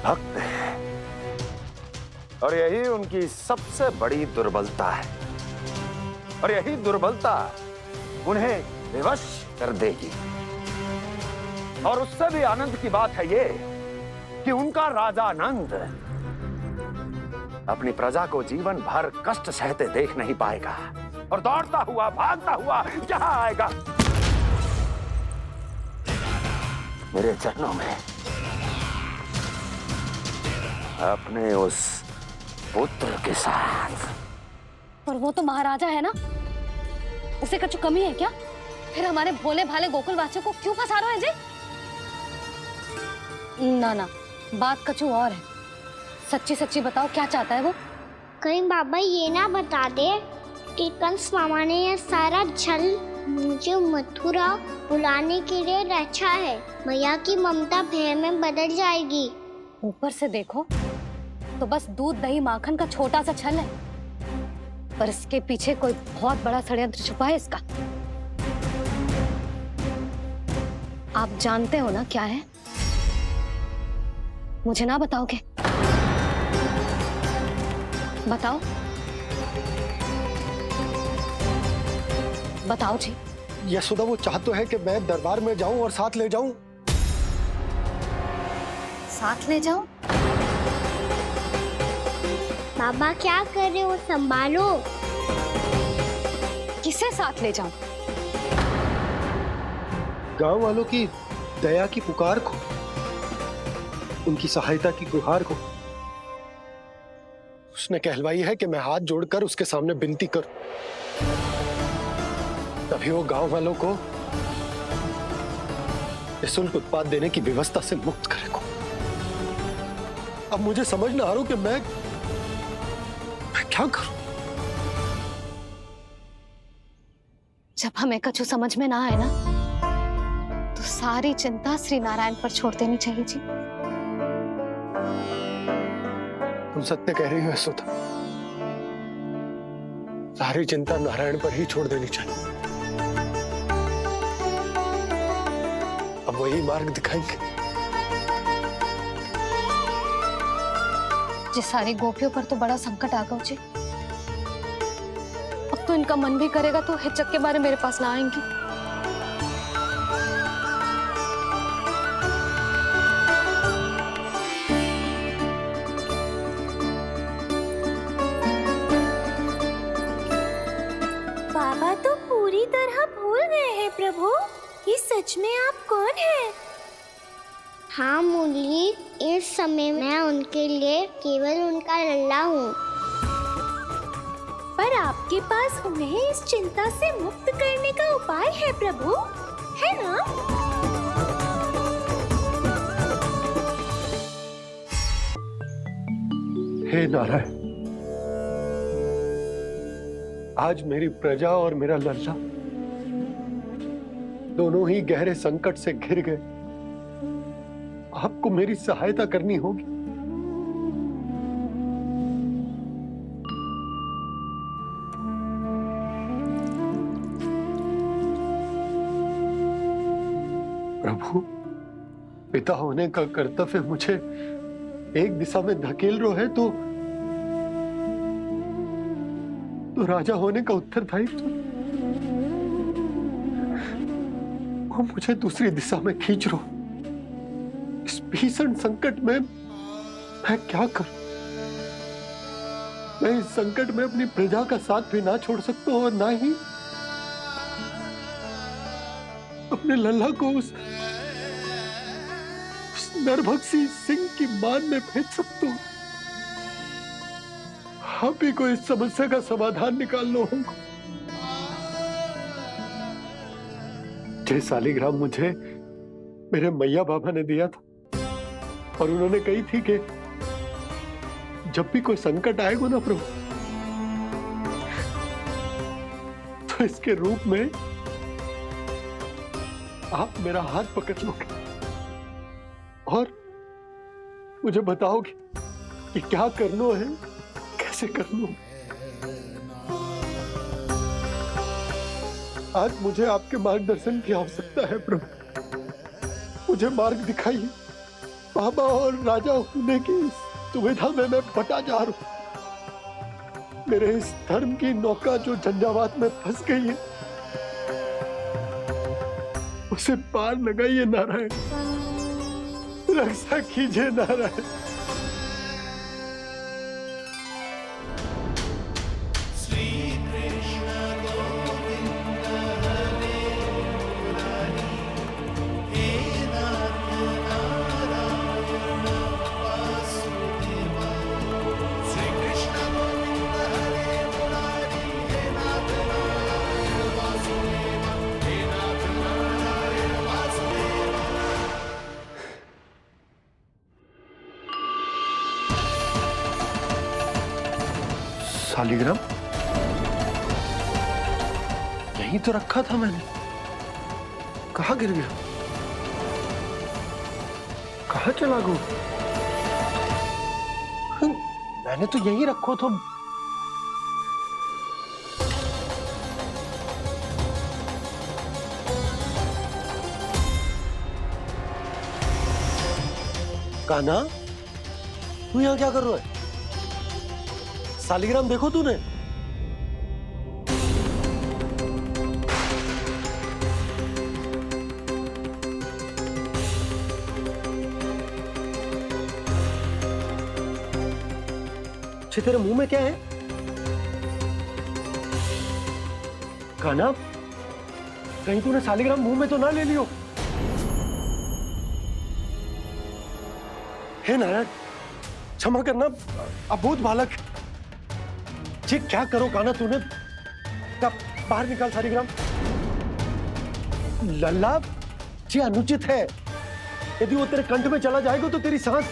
[SPEAKER 12] भक्त हैं, और यही उनकी सबसे बड़ी दुर्बलता है। और यही दुर्बलता उन्हें विवश कर देगी। और उससे भी आनंद की बात है ये कि उनका राजा नंद अपनी प्रजा को जीवन भर कष्ट सहते देख नहीं पाएगा और दौड़ता हुआ, भागता हुआ यहाँ आएगा मेरे चरणों में, अपने उस पुत्र के साथ।
[SPEAKER 1] पर वो तो महाराजा है ना, उसे कुछ कमी है क्या? फिर हमारे भोले भाले गोकुल वासियों को क्यों फंसा रहे हो जी? ना ना, बात कछु और है। सच्ची सच्ची बताओ, क्या चाहता है वो?
[SPEAKER 3] कहीं बाबा ये ना बता दे कि कंस मामा ने ये सारा छल मुझे मथुरा बुलाने के लिए रचा है। मैया की ममता भय में बदल जाएगी।
[SPEAKER 1] ऊपर से देखो तो बस दूध, दही, माखन का छोटा सा छल है, पर इसके पीछे कोई बहुत बड़ा षड्यंत्र छुपा है इसका। आप जानते हो ना क्या है? मुझे ना बताओगे? बताओ, बताओ जी।
[SPEAKER 6] यशोदा, वो चाहता है कि मैं दरबार में जाऊं और साथ ले जाऊं।
[SPEAKER 1] साथ ले जाऊं?
[SPEAKER 3] बाबा क्या कर रहे हो, संभालो।
[SPEAKER 1] किसे साथ ले जाऊं?
[SPEAKER 6] गांव वालों की दया की पुकार को, उनकी सहायता की गुहार को उसने कहलवाई है कि मैं हाथ जोड़कर उसके सामने विनती करूं, तभी वो गांव वालों को निःशुल्क उत्पाद देने की व्यवस्था से मुक्त करेगा। अब मुझे समझ ना आ रहा कि मैं क्या करूं।
[SPEAKER 1] जब हमें कछु समझ में ना आए ना, तो सारी चिंता श्री नारायण पर छोड़ देनी चाहिए जी।
[SPEAKER 6] तुम सत्य कह रही हो यशोदा, सारी चिंता नारायण पर ही छोड़ देनी चाहिए। अब वही मार्ग दिखाएंगे।
[SPEAKER 1] जिस सारी गोपियों पर तो बड़ा संकट आ गया जी। अब तो इनका मन भी करेगा तो हिचक के बारे मेरे पास ना आएंगी।
[SPEAKER 3] बाबा तो पूरी तरह भूल गए हैं प्रभु, ये सच में आप कौन हैं? हाँ मुरली, इस समय मैं उनके लिए केवल उनका लल्ला हूँ। पर आपके पास उन्हें इस चिंता से मुक्त करने का उपाय है प्रभु, है ना?
[SPEAKER 6] हे नारायण, आज मेरी प्रजा और मेरा लल्ला दोनों ही गहरे संकट से घिर गए। आपको मेरी सहायता करनी होगी। प्रभु, पिता होने का कर्तव्य मुझे एक दिशा में धकेल रहा है तो राजा होने का उत्तरदायित्व वो मुझे दूसरी दिशा में खींच रहा। इस भीषण संकट में मैं क्या करूं? मैं इस संकट में अपनी प्रजा का साथ भी ना छोड़ सकता हूं और ना ही अपने लल्ला को उस नरभक्षी सिंह की मान में भेज सकता हूं। आप ही को इस समस्या का समाधान निकालना होगा। जय शालिग्राम मुझे मेरे मैया बाबा ने दिया था और उन्होंने कही थी कि जब भी कोई संकट आएगा ना प्रभु, तो इसके रूप में आप मेरा हाथ पकड़ लोगे और मुझे बताओगे कि क्या करना है, कैसे करना है। आज मुझे आपके मार्गदर्शन की आवश्यकता है प्रभु, मुझे मार्ग दिखाइए। बाबा और राजा होने की सुविधा में मैं फटा जा रहा हूं। मेरे इस धर्म की नौका जो झंझावात में फंस गई है, उसे पार लगाइए नारायण, रक्षा कीजिए नारायण। शालिग्राम यहीं तो रखा था मैंने, कहाँ गिर गया, कहाँ चला गया? मैंने तो यहीं रखो था। कान्हा, तू यहाँ क्या कर रहा है? शालिग्राम देखो तूने? छे तेरे मुंह में क्या है? कान्हा, कहीं तूने सालिग्राम मुंह में तो ना ले लियो? हे नारायण, क्षमा करना, अबोध बालक। जी क्या करो कान्हा तूने? कब बाहर निकाल सालिग्राम। लल्ला, जी अनुचित है। यदि वो तेरे कंठ में चला जाएगा तो तेरी सांस।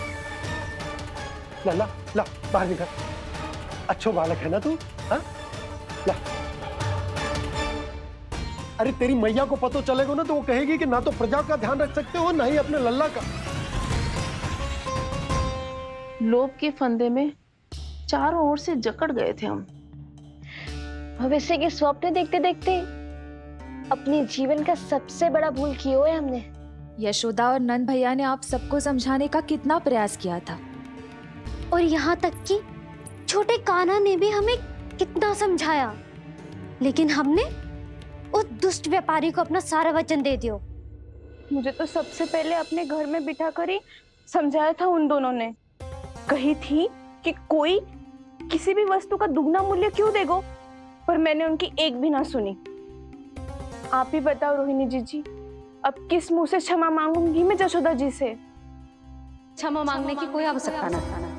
[SPEAKER 6] लल्ला, ला बाहर निकाल। अच्छो बालक है ना तू? हाँ, ला। अरे तेरी मैया को पता चलेगा ना तो वो कहेगी कि ना तो प्रजा का ध्यान रख सकते हो ना ही अपने लल्ला का।
[SPEAKER 10] लोभ के फंदे में चारों ओर से जकड़ गए थे हम।
[SPEAKER 2] भविष्य के स्वप्न देखते देखते अपने जीवन का सबसे बड़ा भूल किया है हमने।
[SPEAKER 16] यशोदा और नंद भैया ने आप सबको समझाने का कितना प्रयास किया था,
[SPEAKER 1] और यहाँ तक कि छोटे कान्हा ने भी हमें कितना समझाया, लेकिन हमने उस दुष्ट व्यापारी को अपना सारा वचन दे दिया।
[SPEAKER 2] मुझे तो सबसे पहले अपने घर में बिठा कर ही समझाया था उन दोनों ने। कही थी कि कोई किसी भी वस्तु का दुगना मूल्य क्यों देगा, पर मैंने उनकी एक भी ना सुनी। आप ही बताओ रोहिणी जी, अब किस मुंह से क्षमा मांगूंगी मैं जशोदा जी से?
[SPEAKER 1] क्षमा मांगने की कोई आवश्यकता न था।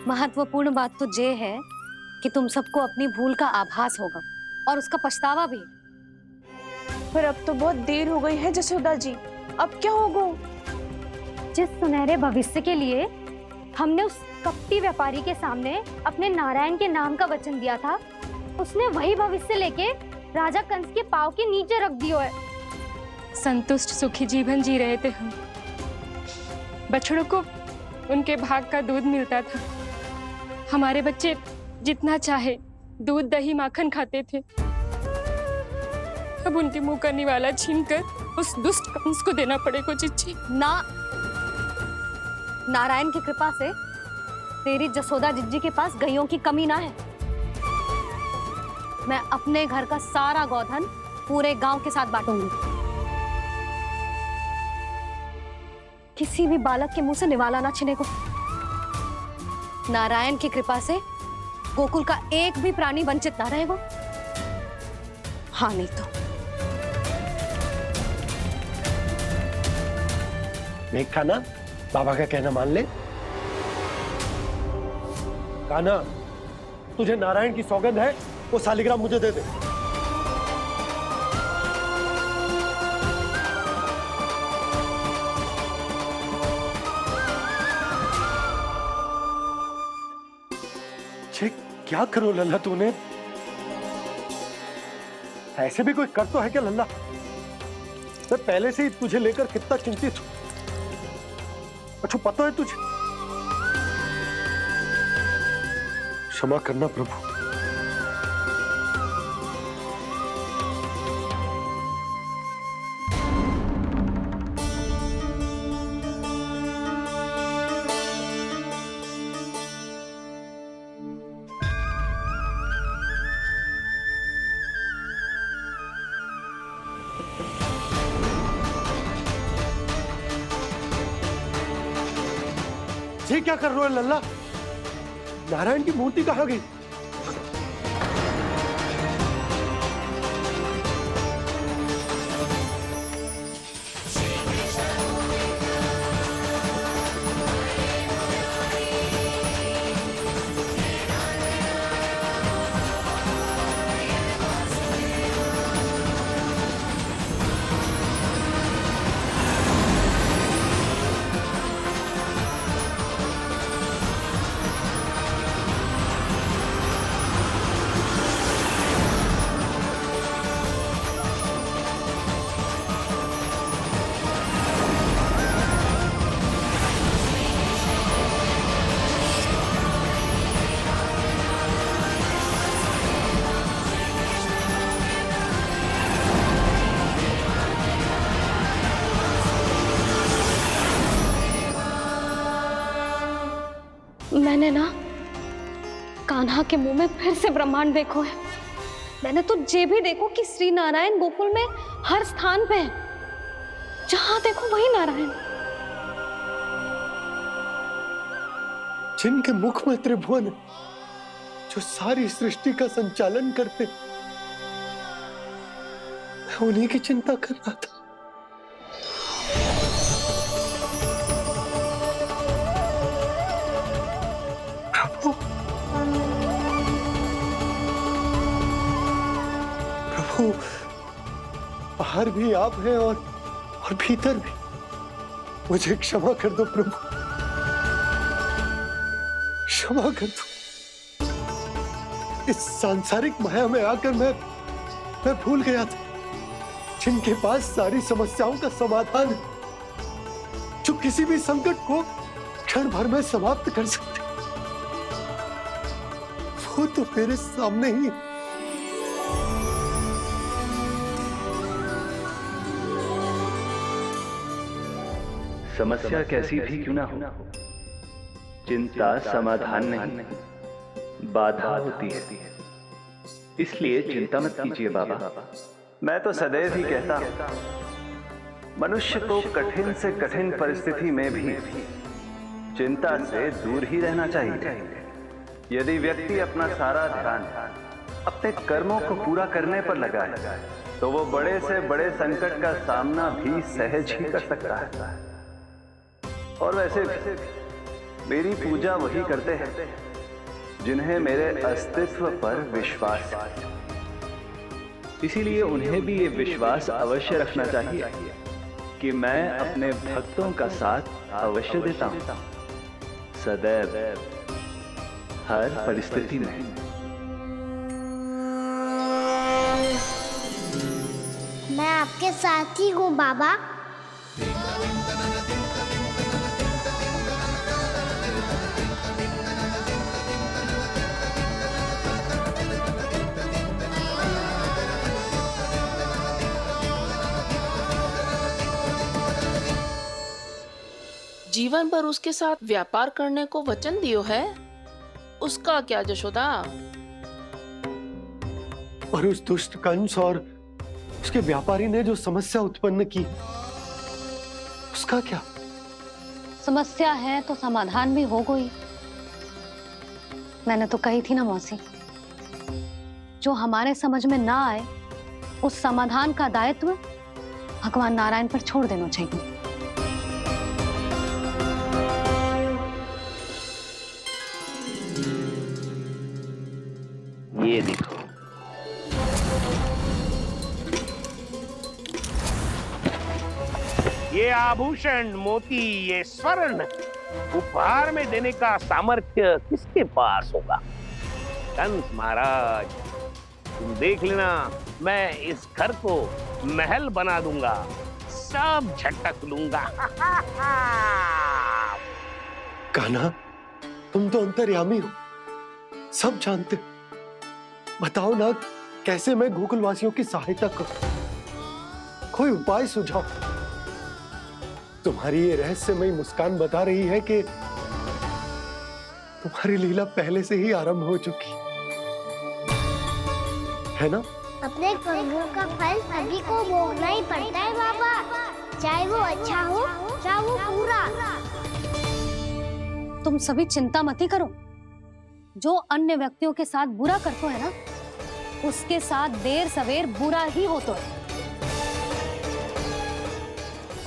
[SPEAKER 1] महत्वपूर्ण बात तो ये है कि तुम सबको अपनी भूल का आभास होगा और उसका पछतावा भी।
[SPEAKER 2] पर अब तो बहुत देर हो गई है जशोदा जी, अब क्या होगा?
[SPEAKER 1] जिस सुनहरे भविष्य के लिए हमने उस कपटी व्यापारी के सामने अपने नारायण के नाम का वचन दिया था, उसने वही भविष्य लेके राजा कंस के पांव के नीचे रख दिया है।
[SPEAKER 11] संतुष्ट सुखी जीवन जी रहे थे हम। बछड़ों को उनके भाग का दूध मिलता था। हमारे बच्चे जितना चाहे दूध दही माखन खाते थे। अब उनके मुंह का निवाला छीनकर उस दुष्ट कंस को देना पड़ेगा चिच्ची।
[SPEAKER 1] ना, नारायण की कृपा से तेरी जसोदा जिज्जी के पास गैयों की कमी ना है। मैं अपने घर का सारा गोधन पूरे गांव के साथ बांटूंगी। किसी भी बालक के मुंह से निवाला ना छिने को। नारायण की कृपा से गोकुल का एक भी प्राणी वंचित ना रहेगा। हाँ नहीं तो
[SPEAKER 6] देख कान्हा, बाबा का कहना मान ले। कान्हा, तुझे नारायण की सौगंध है, वो सालिग्राम मुझे दे दे। क्या करो लल्ला तूने? ऐसे भी कोई कर तो है क्या लल्ला? मैं पहले से ही तुझे लेकर कितना चिंतित हूं। अच्छा पता है तुझे? क्षमा करना प्रभु। ये क्या कर रहे हो लल्ला? नारायण की मूर्ति कहाँ गई?
[SPEAKER 1] मैंने ना कान्हा के मुंह में फिर से ब्रह्मांड देखो है। मैंने तो ये भी देखो कि श्री नारायण गोकुल में हर स्थान पे है। जहां देखो वही नारायण।
[SPEAKER 6] जिनके मुख में त्रिभुवन है, जो सारी सृष्टि का संचालन करते, मैं उन्हीं की चिंता कर रहा था। प्रभु, प्रभु, बाहर भी आप हैं और भीतर भी। मुझे क्षमा कर दो प्रभु, क्षमा कर दो। इस सांसारिक माया में आकर मैं भूल गया था जिनके पास सारी समस्याओं का समाधान है, जो किसी भी संकट को क्षण भर में समाप्त कर सकते, वो तो मेरे सामने ही है।
[SPEAKER 17] समस्या कैसी भी क्यों ना हो, चिंता समाधान नहीं, बाधा होती है। इसलिए चिंता मत कीजिए बाबा। मैं तो सदैव ही कहता हूं, मनुष्य को कठिन से कठिन परिस्थिति में भी चिंता से दूर ही रहना चाहिए। यदि व्यक्ति अपना सारा ध्यान अपने कर्मों को पूरा करने पर लगाए, तो वो बड़े से बड़े संकट का सामना भी सहज ही कर सकता है। और वैसे भी मेरी पूजा वही करते हैं जिन्हें मेरे अस्तित्व पर विश्वास है। इसीलिए उन्हें भी ये विश्वास अवश्य रखना चाहिए कि मैं अपने भक्तों का साथ अवश्य देता हूं, सदैव, हर परिस्थिति में।
[SPEAKER 3] मैं आपके साथ ही हूँ बाबा।
[SPEAKER 10] जीवन भर उसके साथ व्यापार करने को वचन दियो है, उसका क्या यशोदा?
[SPEAKER 6] और उस दुष्ट कंस और उसके व्यापारी ने जो समस्या उत्पन्न की, उसका क्या?
[SPEAKER 1] समस्या है तो समाधान भी हो गई। मैंने तो कही थी ना मौसी, जो हमारे समझ में ना आए उस समाधान का दायित्व भगवान नारायण पर छोड़ देना चाहिए।
[SPEAKER 14] ये देखो, ये आभूषण, मोती, ये स्वर्ण उपहार में देने का सामर्थ्य किसके पास होगा? कंस महाराज, तुम देख लेना, मैं इस घर को महल बना दूंगा, सब झटक लूंगा।
[SPEAKER 6] कान्हा, तुम तो अंतर्यामी हो, सब जानते हो। बताओ ना, कैसे मैं गोकुलवासियों की सहायता करूं? कोई उपाय सुझाओ। तुम्हारी ये रहस्यमयी मुस्कान बता रही है कि तुम्हारी लीला पहले से ही आरंभ हो चुकी है ना?
[SPEAKER 3] अपने कर्मों का फल सभी को भोगना ही पड़ता है बाबा, चाहे वो अच्छा हो चाहे वो बुरा।
[SPEAKER 1] तुम सभी चिंता मत ही करो। जो अन्य व्यक्तियों के साथ बुरा करते है ना, उसके साथ देर सवेर बुरा ही होता है।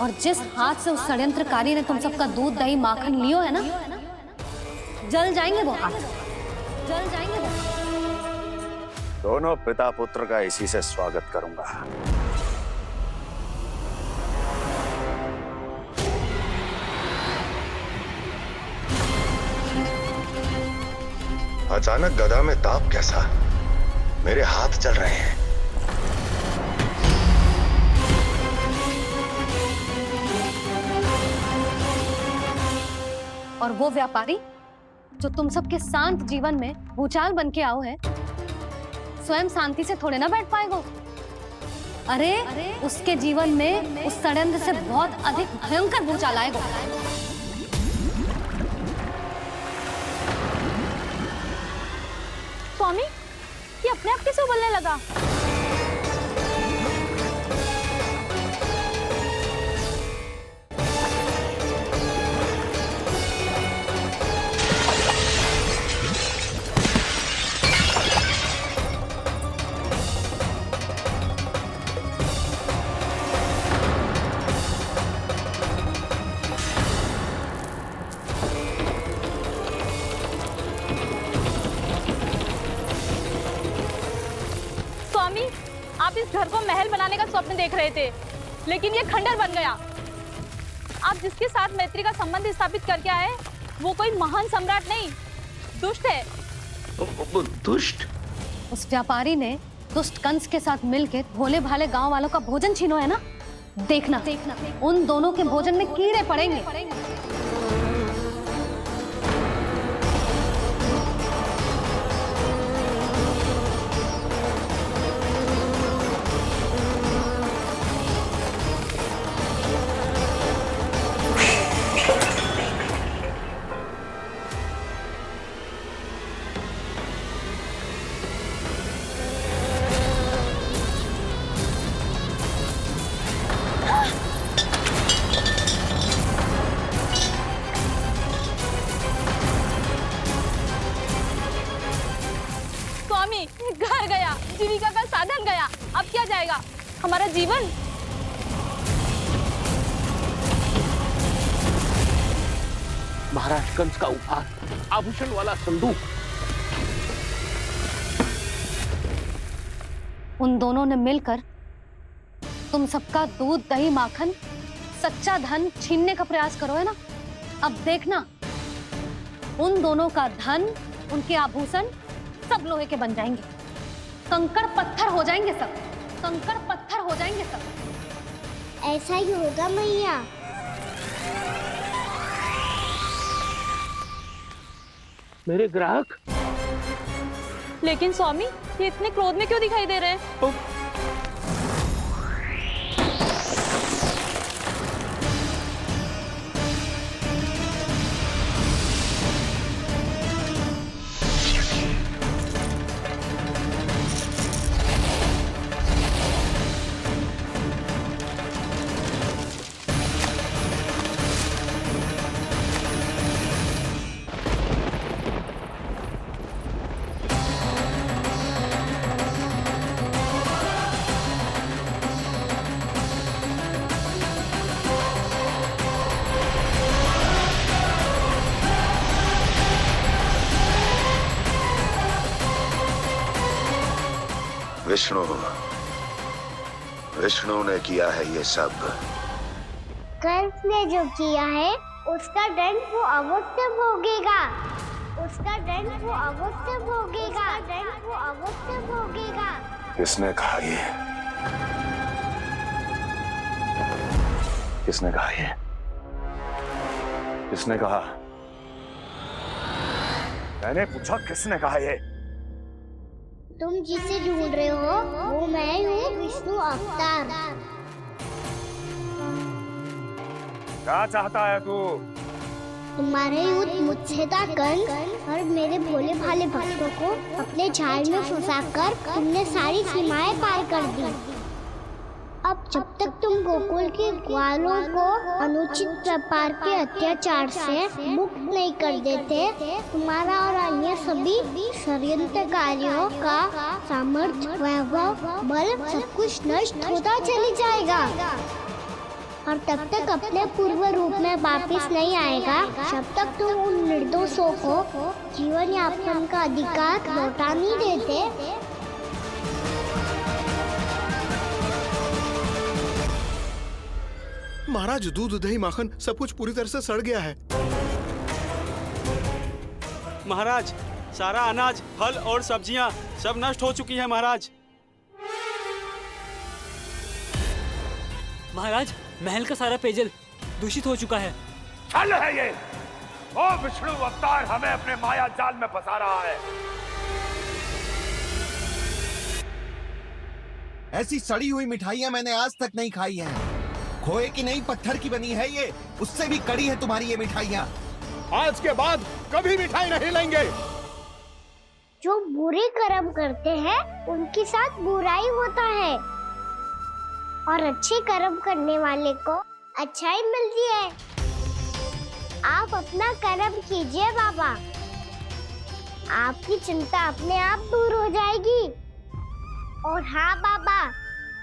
[SPEAKER 1] और जिस हाथ से उस षड्यंत्रकारी ने तुम सबका दूध दही माखन लियो है ना, जल जाएंगे वो हाथ, जल जाएंगे वो।
[SPEAKER 12] दोनों पिता पुत्र का इसी से स्वागत करूंगा।
[SPEAKER 7] अचानक गदा में ताप कैसा? मेरे हाथ चल रहे हैं।
[SPEAKER 1] और वो व्यापारी जो तुम सबके शांत जीवन में भूचाल बन के आओ है, स्वयं शांति से थोड़े ना बैठ पाएगा। अरे उसके जीवन में उस षड्यंत्र से बहुत अधिक भयंकर भूचाल आएगा। स्वामी, ये अपने आप कैसे उबलने लगा?
[SPEAKER 18] घर को महल बनाने का स्वप्न देख रहे थे, लेकिन ये खंडर बन गया। आप जिसके साथ मैत्री का संबंध स्थापित करके आए, वो कोई महान सम्राट नहीं, दुष्ट है।
[SPEAKER 17] दुष्ट?
[SPEAKER 1] उस व्यापारी ने दुष्ट कंस के साथ मिलकर भोले भाले गांव वालों का भोजन छीनो है ना। देखना उन दोनों के भोजन में कीड़े पड़ेंगे।
[SPEAKER 18] घर गया, जीविका का साधन गया, अब क्या जाएगा हमारा जीवन?
[SPEAKER 14] महाराज कंस का उपहार, आभूषण वाला संदूक।
[SPEAKER 1] उन दोनों ने मिलकर तुम सबका दूध, दही, माखन, सच्चा धन छीनने का प्रयास करो है ना। अब देखना उन दोनों का धन, उनके आभूषण सब लोहे के बन जाएंगे, कंकड़ पत्थर हो जाएंगे सब, कंकड़ पत्थर हो जाएंगे सब।
[SPEAKER 3] ऐसा ही होगा मैया।
[SPEAKER 14] मेरे ग्राहक।
[SPEAKER 18] लेकिन स्वामी, ये इतने क्रोध में क्यों दिखाई दे रहे हैं?
[SPEAKER 19] विष्णु ने किया है ये सब।
[SPEAKER 3] कंस ने जो किया है उसका दंड वो अवश्य भोगेगा, उसका दंड वो अवश्य भोगेगा, दंड वो अवश्य भोगेगा।
[SPEAKER 19] किसने कहा ये? किसने कहा ये? किसने कहा? मैंने पूछा किसने कहा ये?
[SPEAKER 3] तुम जिसे ढूंढ रहे हो वो मैं हूँ, विष्णु अवतार।
[SPEAKER 12] क्या चाहता है तू?
[SPEAKER 3] तुम्हारे युद्ध मुझसे था कंस, और मेरे भोले भाले भक्तों को अपने जाल में फंसाकर तुमने सारी सीमाएं पार कर दी। अब जब तक तुम गोकुल के ग्वालों को अनुचित प्रकार के अत्याचार से मुक्त नहीं कर देते, तुम्हारा और अन्य सभी षड्यंत्रकारियों का सामर्थ्य, वैभव, बल सब कुछ नष्ट होता चली जाएगा, और तब तक अपने पूर्व रूप में वापस नहीं आएगा जब तक तुम उन निर्दोषों को जीवन यापन का अधिकार लौटा नहीं देते।
[SPEAKER 5] महाराज, दूध, दही, माखन सब कुछ पूरी तरह से सड़ गया है।
[SPEAKER 20] महाराज, सारा अनाज, फल और सब्जियां सब नष्ट हो चुकी है महाराज।
[SPEAKER 21] महाराज, महल का सारा पेयजल दूषित हो चुका है।
[SPEAKER 12] छल है ये। ओ विष्णु अवतार हमें अपने माया जाल में फंसा रहा है।
[SPEAKER 22] ऐसी सड़ी हुई मिठाइयां मैंने आज तक नहीं खाई हैं। खोए की नहीं, पत्थर की बनी है ये, उससे भी कड़ी है तुम्हारी ये मिठाइयां।
[SPEAKER 12] आज के बाद कभी मिठाई नहीं लेंगे।
[SPEAKER 3] जो बुरे कर्म करते हैं उनके साथ बुराई होता है, और अच्छे कर्म करने वाले को अच्छाई मिलती है। आप अपना कर्म कीजिए बाबा, आपकी चिंता अपने आप दूर हो जाएगी। और हाँ बाबा,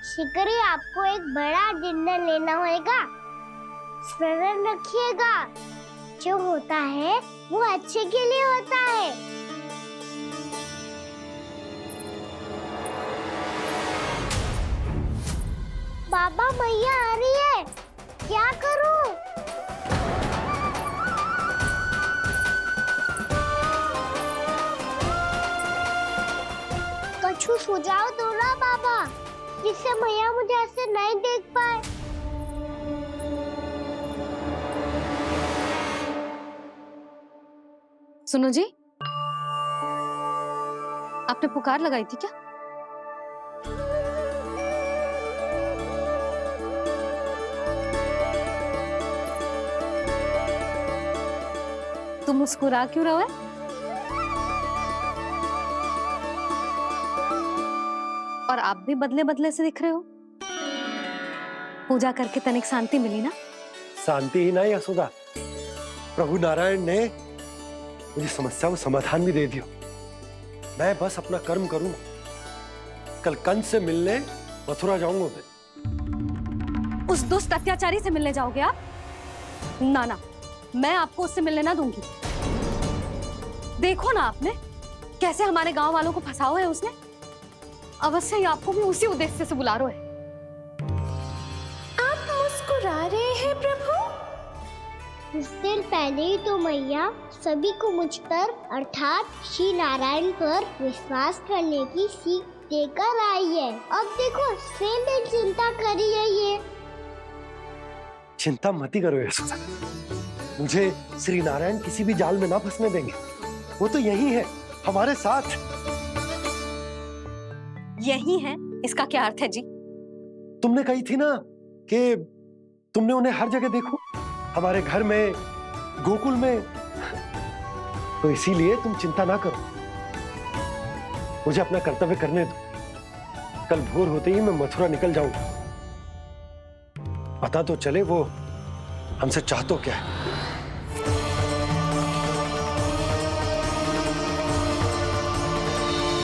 [SPEAKER 3] शीघ्र ही आपको एक बड़ा डिनर लेना होगा। स्मरण रखिएगा, जो होता है वो अच्छे के लिए होता है। बाबा मैया आ रही है, क्या करूं? कछु सुझाव दो ना बाबा, जिससे मैया मुझे ऐसे नहीं देख पाए।
[SPEAKER 1] सुनो जी, आपने पुकार लगाई थी क्या? तुम मुस्कुरा क्यों रहे हो? और आप भी बदले बदले से दिख रहे हो। पूजा करके तनिक शांति मिली ना?
[SPEAKER 6] शांति ही नहीं यशोदा, प्रभु नारायण ने मुझे समस्या को समाधान भी दे दिया। मैं बस अपना कर्म करूं। कल कंस से मिलने मथुरा जाऊंगा मैं।
[SPEAKER 1] उस दुष्ट अत्याचारी से मिलने जाओगे आप? ना ना, मैं आपको उससे मिलने ना दूंगी। देखो ना आपने कैसे हमारे गांव वालों को फंसाओ है उसने। अवश्य ही आपको भी उसी उद्देश्य से बुला रहा है।
[SPEAKER 3] आप मुस्कुरा रहे हैं प्रभु? कुछ देर पहले ही तो मैया सभी को मुझ पर अर्थात श्री नारायण पर विश्वास करने की सीख देकर आई है। अब देखो स्वयं भी चिंता करी है ये।
[SPEAKER 6] चिंता मत ही करो यशोदा, मुझे श्री नारायण किसी भी जाल में ना फंसने देंगे। वो तो यही है हमारे साथ।
[SPEAKER 1] यही है, इसका क्या अर्थ है जी?
[SPEAKER 6] तुमने कही थी ना कि तुमने उन्हें हर जगह देखो, हमारे घर में, गोकुल में। तो इसीलिए तुम चिंता ना करो, मुझे अपना कर्तव्य करने दो। कल भोर होते ही मैं मथुरा निकल जाऊंगा। पता तो चले वो हमसे चाहतो क्या है।